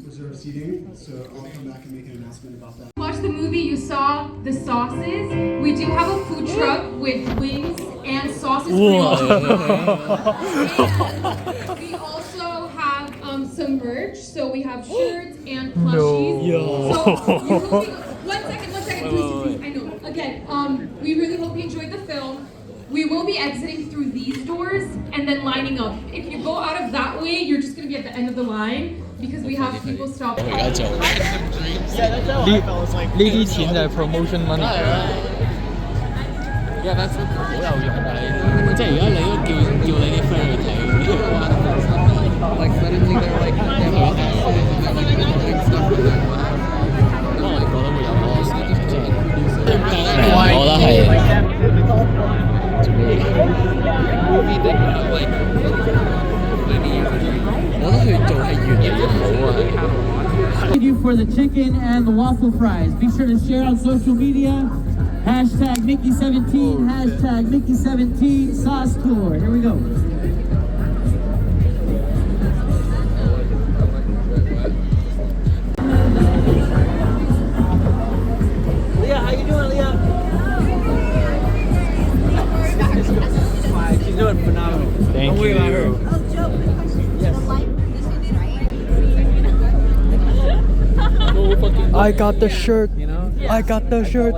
reserved seating, so I'll come back and make an announcement about that. Watch the movie, you saw the sauces. We do have a food truck with wings and sauces for you. And we also have some merch, so we have shirts and plushies. So we're hoping, one second, please. I know. Again, we really hope you enjoyed the film. We will be exiting through these doors and then lining up. If you go out of that way, you're just going to be at the end of the line because we have people stopping. 呢啲錢就係 promotion money。 Yeah, that's 好有用㗎，即係而家你都叫你啲 friend 去睇。Like suddenly they're like they have all these stuff for them. 可能我哋覺得會有咯，真係。我覺得係。做咩嘢？我覺得佢做係越嚟越好啊。Thank you for the chicken and the waffle fries. Be sure to share on social media. Hashtag Mickey17, hashtag Mickey17 sauce tour. Here we go. Leah, how you doing, Leah? She's doing phenomenal. Thank Don't worry about her. I got the shirt. I got the shirt.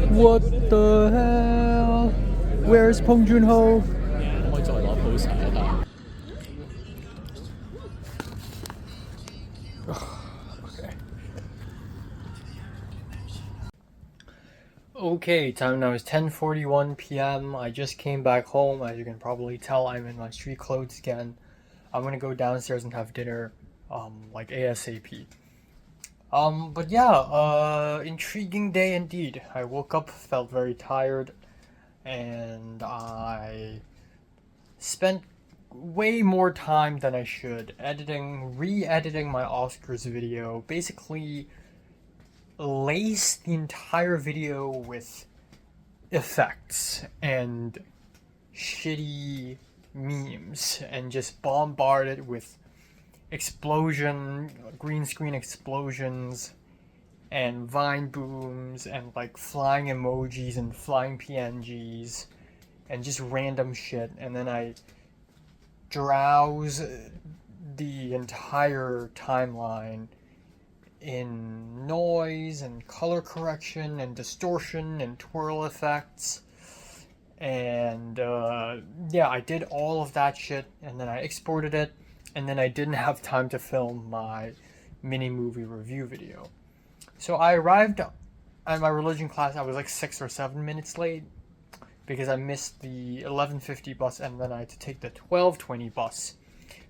What the hell? Where's Peng Joon-ho? 可唔可以再攞 poster 一下？ Okay, time now is 10:41 p.m. I just came back home. As you can probably tell, I'm in my street clothes again. I'm gonna go downstairs and have dinner, like ASAP. But yeah, intriguing day indeed. I woke up, felt very tired, and I spent way more time than I should re-editing my Oscars video. Basically, laced the entire video with effects and shitty memes, and just bombarded with green screen explosions and vine booms and like flying emojis and flying PNGs and just random shit. And then I drowse the entire timeline in noise and color correction and distortion and twirl effects. And yeah, I did all of that shit, and then I exported it, and then I didn't have time to film my mini movie review video. So I arrived at my religion class, I was like 6 or 7 minutes late because I missed the 11:50 bus, and then I had to take the 12:20 bus.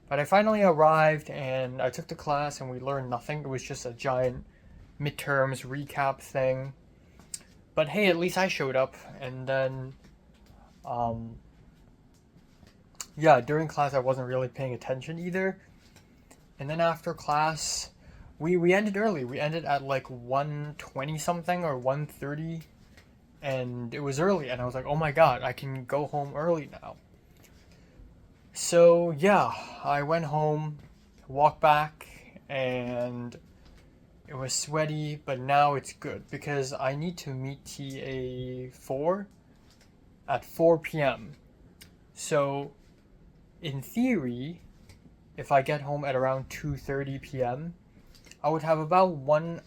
But I finally arrived and I took the class and we learned nothing. It was just a giant midterms recap thing. But hey, at least I showed up. And then yeah, during class I wasn't really paying attention either. And then after class, we ended early. We ended at like 1:20 something or 1:30, and it was early, and I was like, oh my god, I can go home early now. So yeah, I went home, walked back, and it was sweaty, but now it's good because I need to meet TA4 at 4 p.m. So in theory, if I get home at around 2:30 p.m., I would have about 1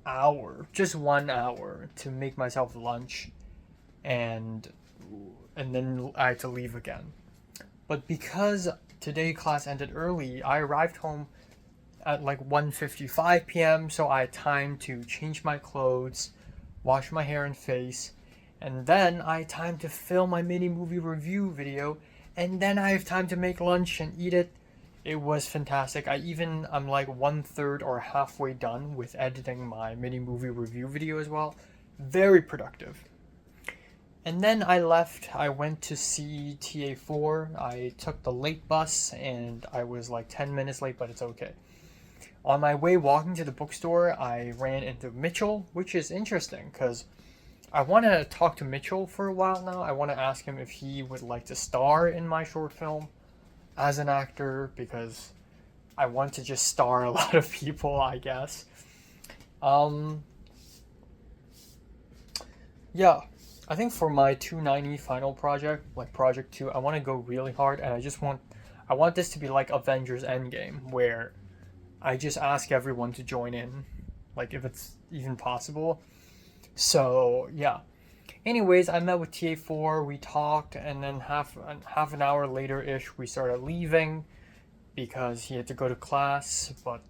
hour, just 1 hour, to make myself lunch, and then I had to leave again. But because today class ended early, I arrived home at like 1:55 p.m. so I had time to change my clothes, wash my hair and face, and then I had time to film my mini movie review video, and then I have time to make lunch and eat it. It was fantastic. I'm like 1/3 or halfway done with editing my mini movie review video as well. Very productive. And then I left. I went to see TA4. I took the late bus and I was like 10 minutes late, but it's okay. On my way walking to the bookstore, I ran into Mitchell, which is interesting because I want to talk to Mitchell for a while now. I want to ask him if he would like to star in my short film as an actor, because I want to just star a lot of people, I guess. Yeah, I think for my 290 final project, like project 2, I want to go really hard, and I want this to be like Avengers Endgame, where I just ask everyone to join in, like if it's even possible. So yeah. Anyways, I met with TA4, we talked, and then half an hour later-ish, we started leaving because he had to go to class, but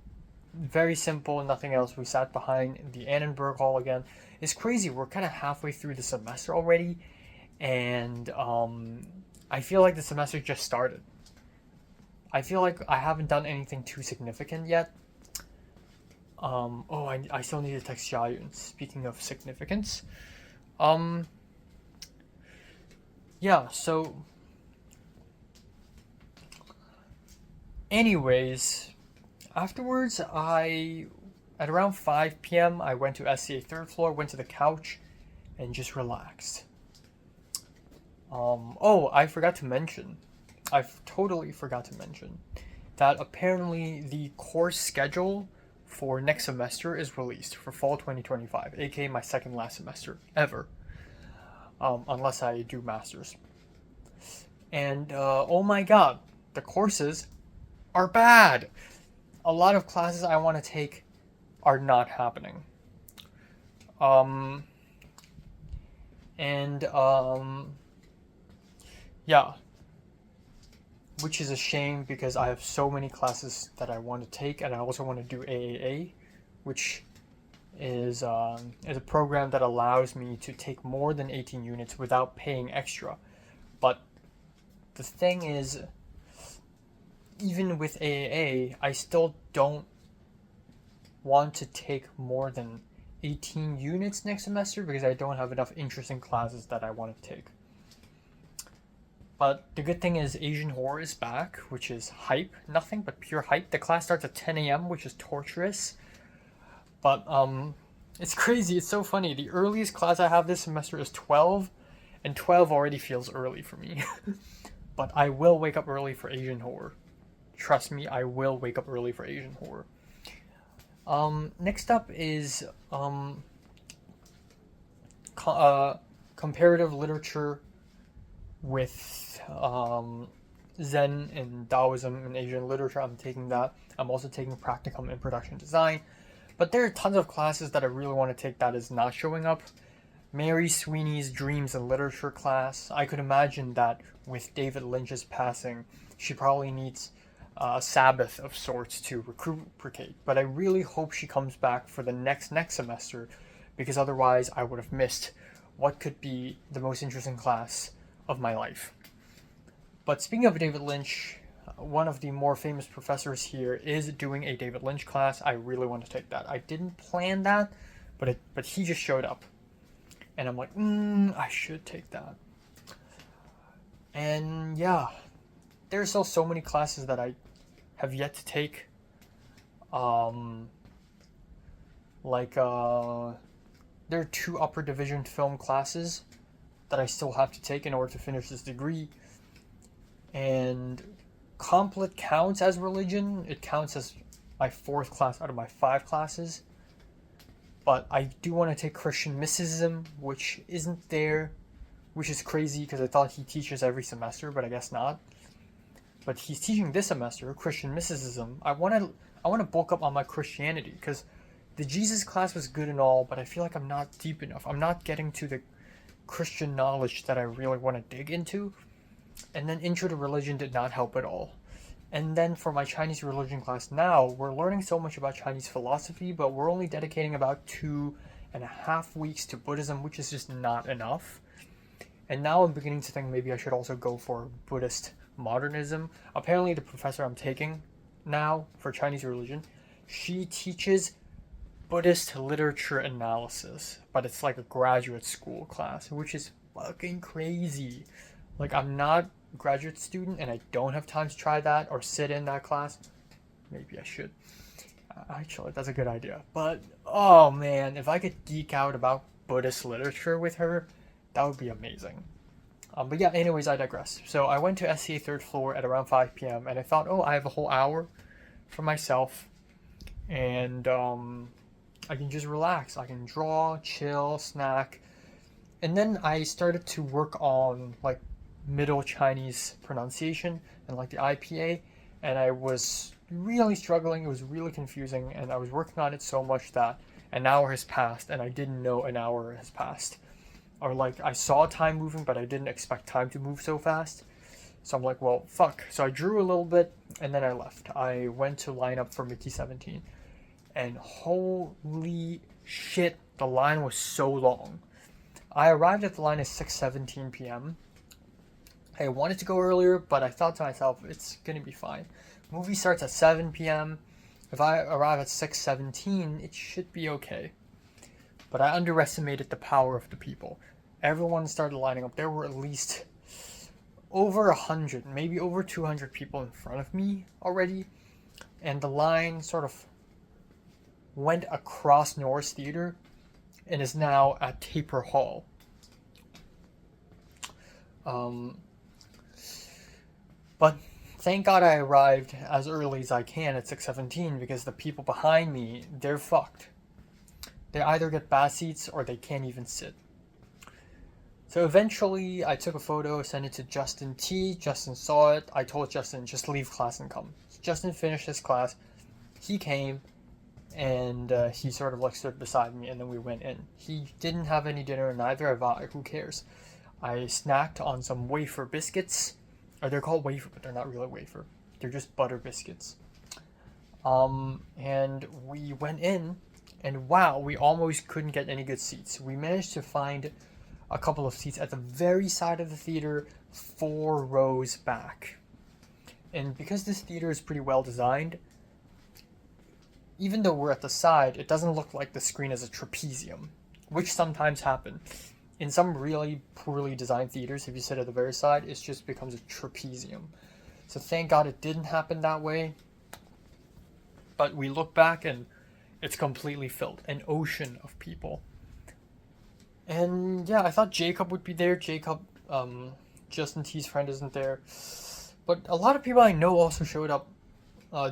very simple, nothing else. We sat behind the Annenberg Hall again. It's crazy, we're kind of halfway through the semester already, and I feel like the semester just started. I feel like I haven't done anything too significant yet. I still need to text Xiayun, speaking of significance. Yeah, so anyways, afterwards at around 5 p.m. I went to SCA 3rd floor, went to the couch and just relaxed. I totally forgot to mention that apparently the course schedule for next semester is released for fall 2025, aka my second last semester ever, unless I do masters. And oh my god, the courses are bad. A lot of classes I want to take are not happening. Yeah, which is a shame because I have so many classes that I want to take, and I also want to do AAA, which is a program that allows me to take more than 18 units without paying extra. But the thing is, even with AAA, I still don't want to take more than 18 units next semester because I don't have enough interesting classes that I want to take. But the good thing is Asian horror is back, which is hype. Nothing but pure hype. The class starts at 10 a.m., which is torturous. But it's crazy. It's so funny. The earliest class I have this semester is 12, and 12 already feels early for me. But I will wake up early for Asian horror. Trust me, I will wake up early for Asian horror. Next up is comparative literature with Zen and Taoism and Asian literature. I'm taking that. I'm also taking practicum in production design. But there are tons of classes that I really want to take that is not showing up. Mary Sweeney's Dreams and Literature class. I could imagine that with David Lynch's passing, she probably needs a Sabbath of sorts to recuperate. But I really hope she comes back for the next semester, because otherwise I would have missed what could be the most interesting class of my life. But speaking of David Lynch, one of the more famous professors here is doing a David Lynch class. I really want to take that. I didn't plan that, but he just showed up. And I'm like, I should take that. And yeah, there's still so many classes that I have yet to take. There are 2 upper division film classes that I still have to take in order to finish this degree. And Complet counts as religion. It counts as my 4th class out of my 5 classes. But I do want to take Christian mysticism, which isn't there, which is crazy because I thought he teaches every semester, but I guess not. But he's teaching this semester, Christian mysticism. I want to bulk up on my Christianity because the Jesus class was good and all, but I feel like I'm not deep enough. I'm not getting to the Christian knowledge that I really want to dig into. And then Intro to Religion did not help at all. And then for my Chinese religion class now, we're learning so much about Chinese philosophy, but we're only dedicating about 2.5 weeks to Buddhism, which is just not enough. And now I'm beginning to think maybe I should also go for Buddhist modernism. Apparently the professor I'm taking now for Chinese religion, she teaches Buddhist literature analysis, but it's like a graduate school class, which is fucking crazy. Like, I'm not a graduate student and I don't have time to try that or sit in that class. Maybe I should. Actually, that's a good idea. But, oh man, if I could geek out about Buddhist literature with her, that would be amazing. But yeah, anyways, I digress. So I went to SCA 3rd floor at around 5 p.m. and I thought, I have a whole hour for myself. And I can just relax. I can draw, chill, snack. And then I started to work on, like, Middle Chinese pronunciation and like the IPA, and I was really struggling. It was really confusing, and I was working on it so much that an hour has passed and I didn't know an hour has passed, or like I saw time moving but I didn't expect time to move so fast. So I'm like, well, fuck. So I drew a little bit and then I left. I went to line up for Mickey 17, and holy shit, the line was so long. I arrived at the line at 6:17 p.m. I wanted to go earlier, but I thought to myself, it's gonna be fine. Movie starts at 7 p.m. If I arrive at 6:17, it should be okay. But I underestimated the power of the people. Everyone started lining up. There were at least over 100, maybe over 200 people in front of me already. And the line sort of went across Norris Theater and is now at Taper Hall. But thank God I arrived as early as I can at 6:17 because the people behind me, they're fucked. They either get bad seats or they can't even sit. So eventually I took a photo, sent it to Justin T. Justin saw it. I told Justin, just leave class and come. Justin finished his class. He came and he sort of like stood beside me and then we went in. He didn't have any dinner, neither have I. Who cares? I snacked on some wafer biscuits. Or they're called wafer, but they're not really wafer. They're just butter biscuits. And we went in, and wow, we almost couldn't get any good seats. We managed to find a couple of seats at the very side of the theater, 4 rows back. And because this theater is pretty well designed, even though we're at the side, it doesn't look like the screen is a trapezium, which sometimes happen. In some really poorly designed theaters, if you sit at the very side, it just becomes a trapezium. So thank God it didn't happen that way. But we look back and it's completely filled. An ocean of people. And yeah, I thought Jacob would be there. Jacob, Justin T's friend, isn't there. But a lot of people I know also showed up.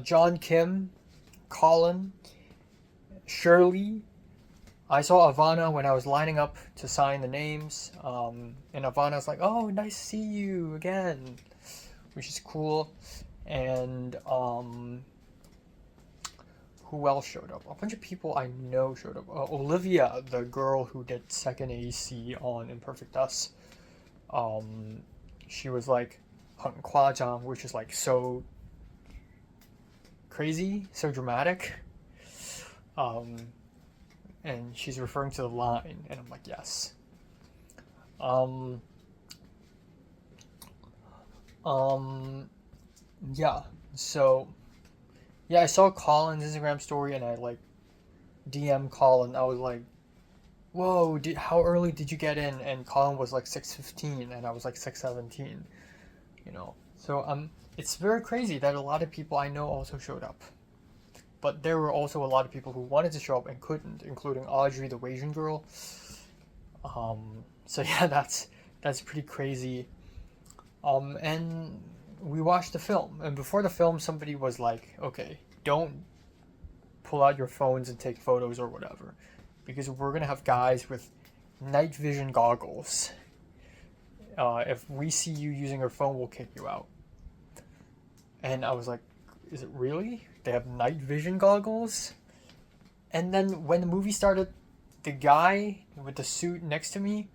John Kim, Colin, Shirley. I saw Ivana when I was lining up to sign the names. And Ivana's like, oh, nice to see you again. Which is cool. And who else showed up? A bunch of people I know showed up. Olivia, the girl who did second AC on Imperfect Us. She was like, 很夸张, which is like so crazy, so dramatic. And she's referring to the line, and I'm like, yes. Yeah, so, yeah, I saw Colin's Instagram story, and I, like, DM Colin. I was like, whoa, how early did you get in? And Colin was, like, 6:15, and I was, like, 6:17, you know. So, it's very crazy that a lot of people I know also showed up. But there were also a lot of people who wanted to show up and couldn't, including Audrey, the Asian girl. So yeah, that's pretty crazy. And we watched the film, and before the film, somebody was like, "Okay, don't pull out your phones and take photos or whatever, because we're gonna have guys with night vision goggles. If we see you using your phone, we'll kick you out." And I was like, "Is it really? They have night vision goggles?" And then when the movie started, the guy with the suit next to me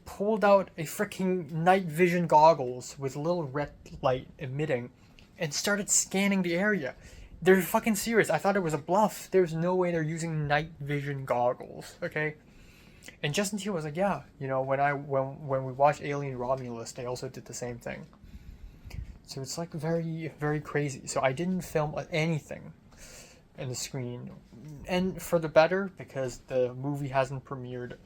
pulled out a freaking night vision goggles with a little red light emitting and started scanning the area. They're fucking serious. I thought it was a bluff. There's no way they're using night vision goggles, okay? And Justin T was like, yeah, you know, when we watched Alien Romulus, they also did the same thing. So it's like very, very crazy. So I didn't film anything in the screen. And for the better, because the movie hasn't premiered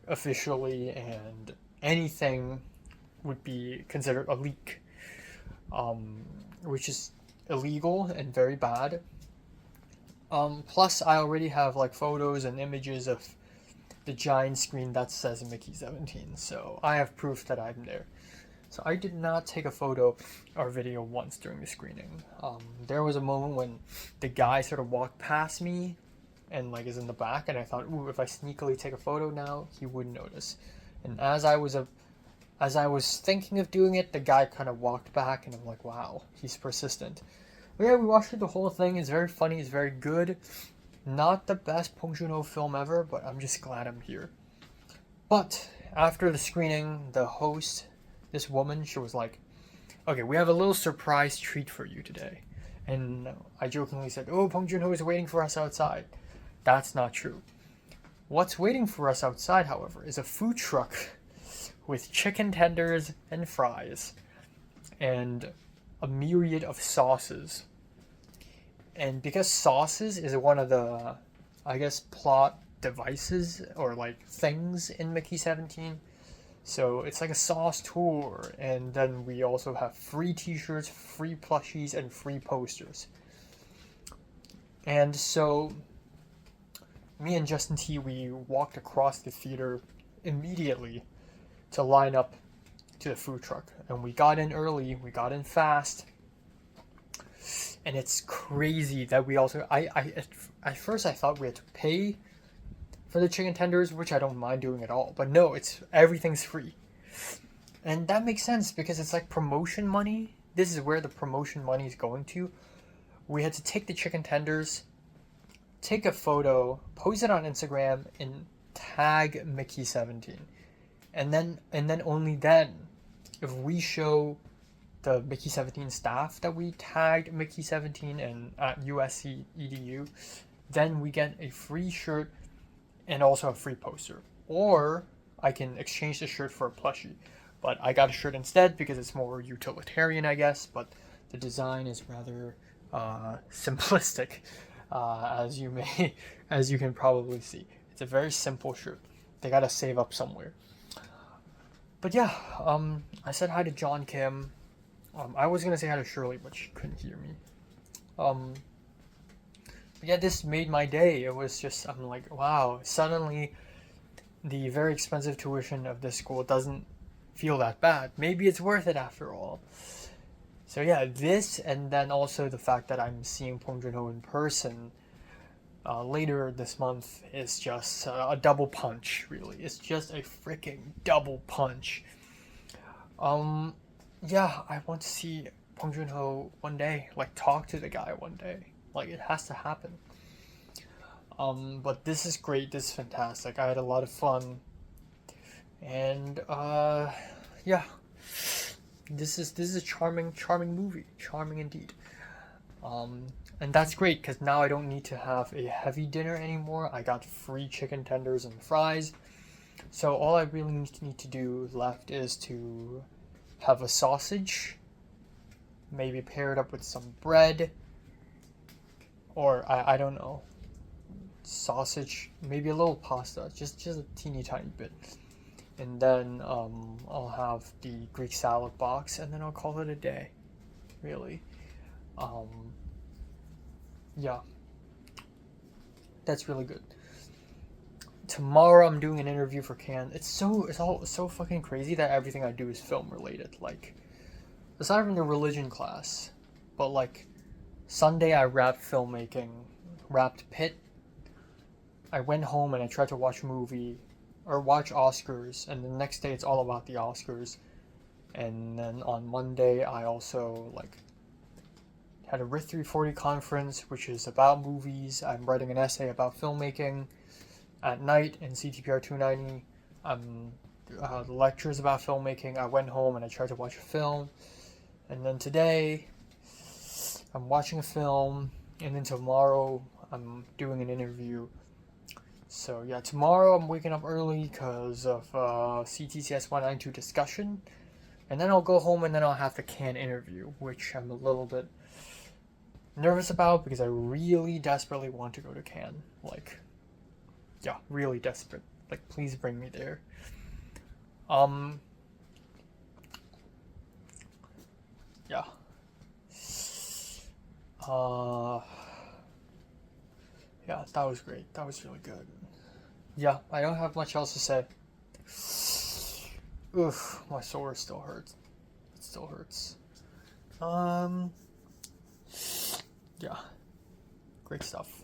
officially, and anything would be considered a leak, which is illegal and very bad. Plus, I already have like photos and images of the giant screen that says Mickey 17, so I have proof that I'm there. So I did not take a photo or video once during the screening. There was a moment when the guy sort of walked past me and like is in the back, and I thought, ooh, if I sneakily take a photo now, he wouldn't notice. And as I was thinking of doing it, the guy kind of walked back, and I'm like, wow, he's persistent. But yeah, we watched the whole thing. It's very funny. It's very good. Not the best Bong Joon-ho film ever, but I'm just glad I'm here. But after the screening, the host, this woman, she was like, okay, we have a little surprise treat for you today. And I jokingly said, oh, Bong Joon-ho is waiting for us outside. That's not true. What's waiting for us outside, however, is a food truck with chicken tenders and fries and a myriad of sauces. And because sauces is one of the, I guess, plot devices or like things in Mickey 17, so it's like a sauce tour. And then we also have free t-shirts, free plushies, and free posters. And so me and Justin T, we walked across the theater immediately to line up to the food truck. And we got in early, we got in fast. And it's crazy that we also, at first I thought we had to pay for the chicken tenders, which I don't mind doing at all. But no, everything's free. And that makes sense because it's like promotion money. This is where the promotion money is going to. We had to take the chicken tenders, take a photo, post it on Instagram, and tag Mickey 17. And then only then, if we show the Mickey 17 staff that we tagged Mickey 17 and at USC EDU, then we get a free shirt and also a free poster. Or I can exchange the shirt for a plushie. but I got a shirt instead because it's more utilitarian, I guess, but the design is rather simplistic, as you can probably see. It's a very simple shirt. They gotta save up somewhere. But yeah, I said hi to John Kim. I was gonna say hi to Shirley, but she couldn't hear me. But yeah, this made my day. It was just, I'm like, wow, suddenly the very expensive tuition of this school doesn't feel that bad. Maybe it's worth it after all. So yeah, this, and then also the fact that I'm seeing Bong Joon-ho in person later this month is just a double punch, really. It's just a freaking double punch. Yeah, I want to see Bong Joon-ho one day, like talk to the guy one day. Like, it has to happen. But this is great, this is fantastic. I had a lot of fun. And yeah. This is a charming movie. Charming indeed. And that's great because now I don't need to have a heavy dinner anymore. I got free chicken tenders and fries. So all I really need to do left is to have a sausage, maybe pair it up with some bread, or I don't know, sausage, maybe a little pasta, just a teeny tiny bit. And then I'll have the Greek salad box, and then I'll call it a day, really. Yeah, that's really good. Tomorrow I'm doing an interview for Cannes. It's all so fucking crazy that everything I do is film related. Like, aside from the religion class, but like Sunday I wrapped filmmaking, wrapped Pit. I went home and I tried to watch a movie or watch Oscars, and the next day it's all about the Oscars. And then on Monday I also like had a RIT 340 conference, which is about movies. I'm writing an essay about filmmaking. At night in CTPR 290, the lectures about filmmaking. I went home and I tried to watch a film. And then today, I'm watching a film. And then tomorrow, I'm doing an interview. So yeah, tomorrow I'm waking up early because of CTCS 192 discussion. And then I'll go home and then I'll have the Cannes interview, which I'm a little bit nervous about because I really desperately want to go to Cannes. Like, yeah, really desperate. Like, please bring me there. Yeah. Yeah, that was great. That was really good. Yeah, I don't have much else to say. Oof, my sore still hurts. It still hurts. Yeah. Great stuff.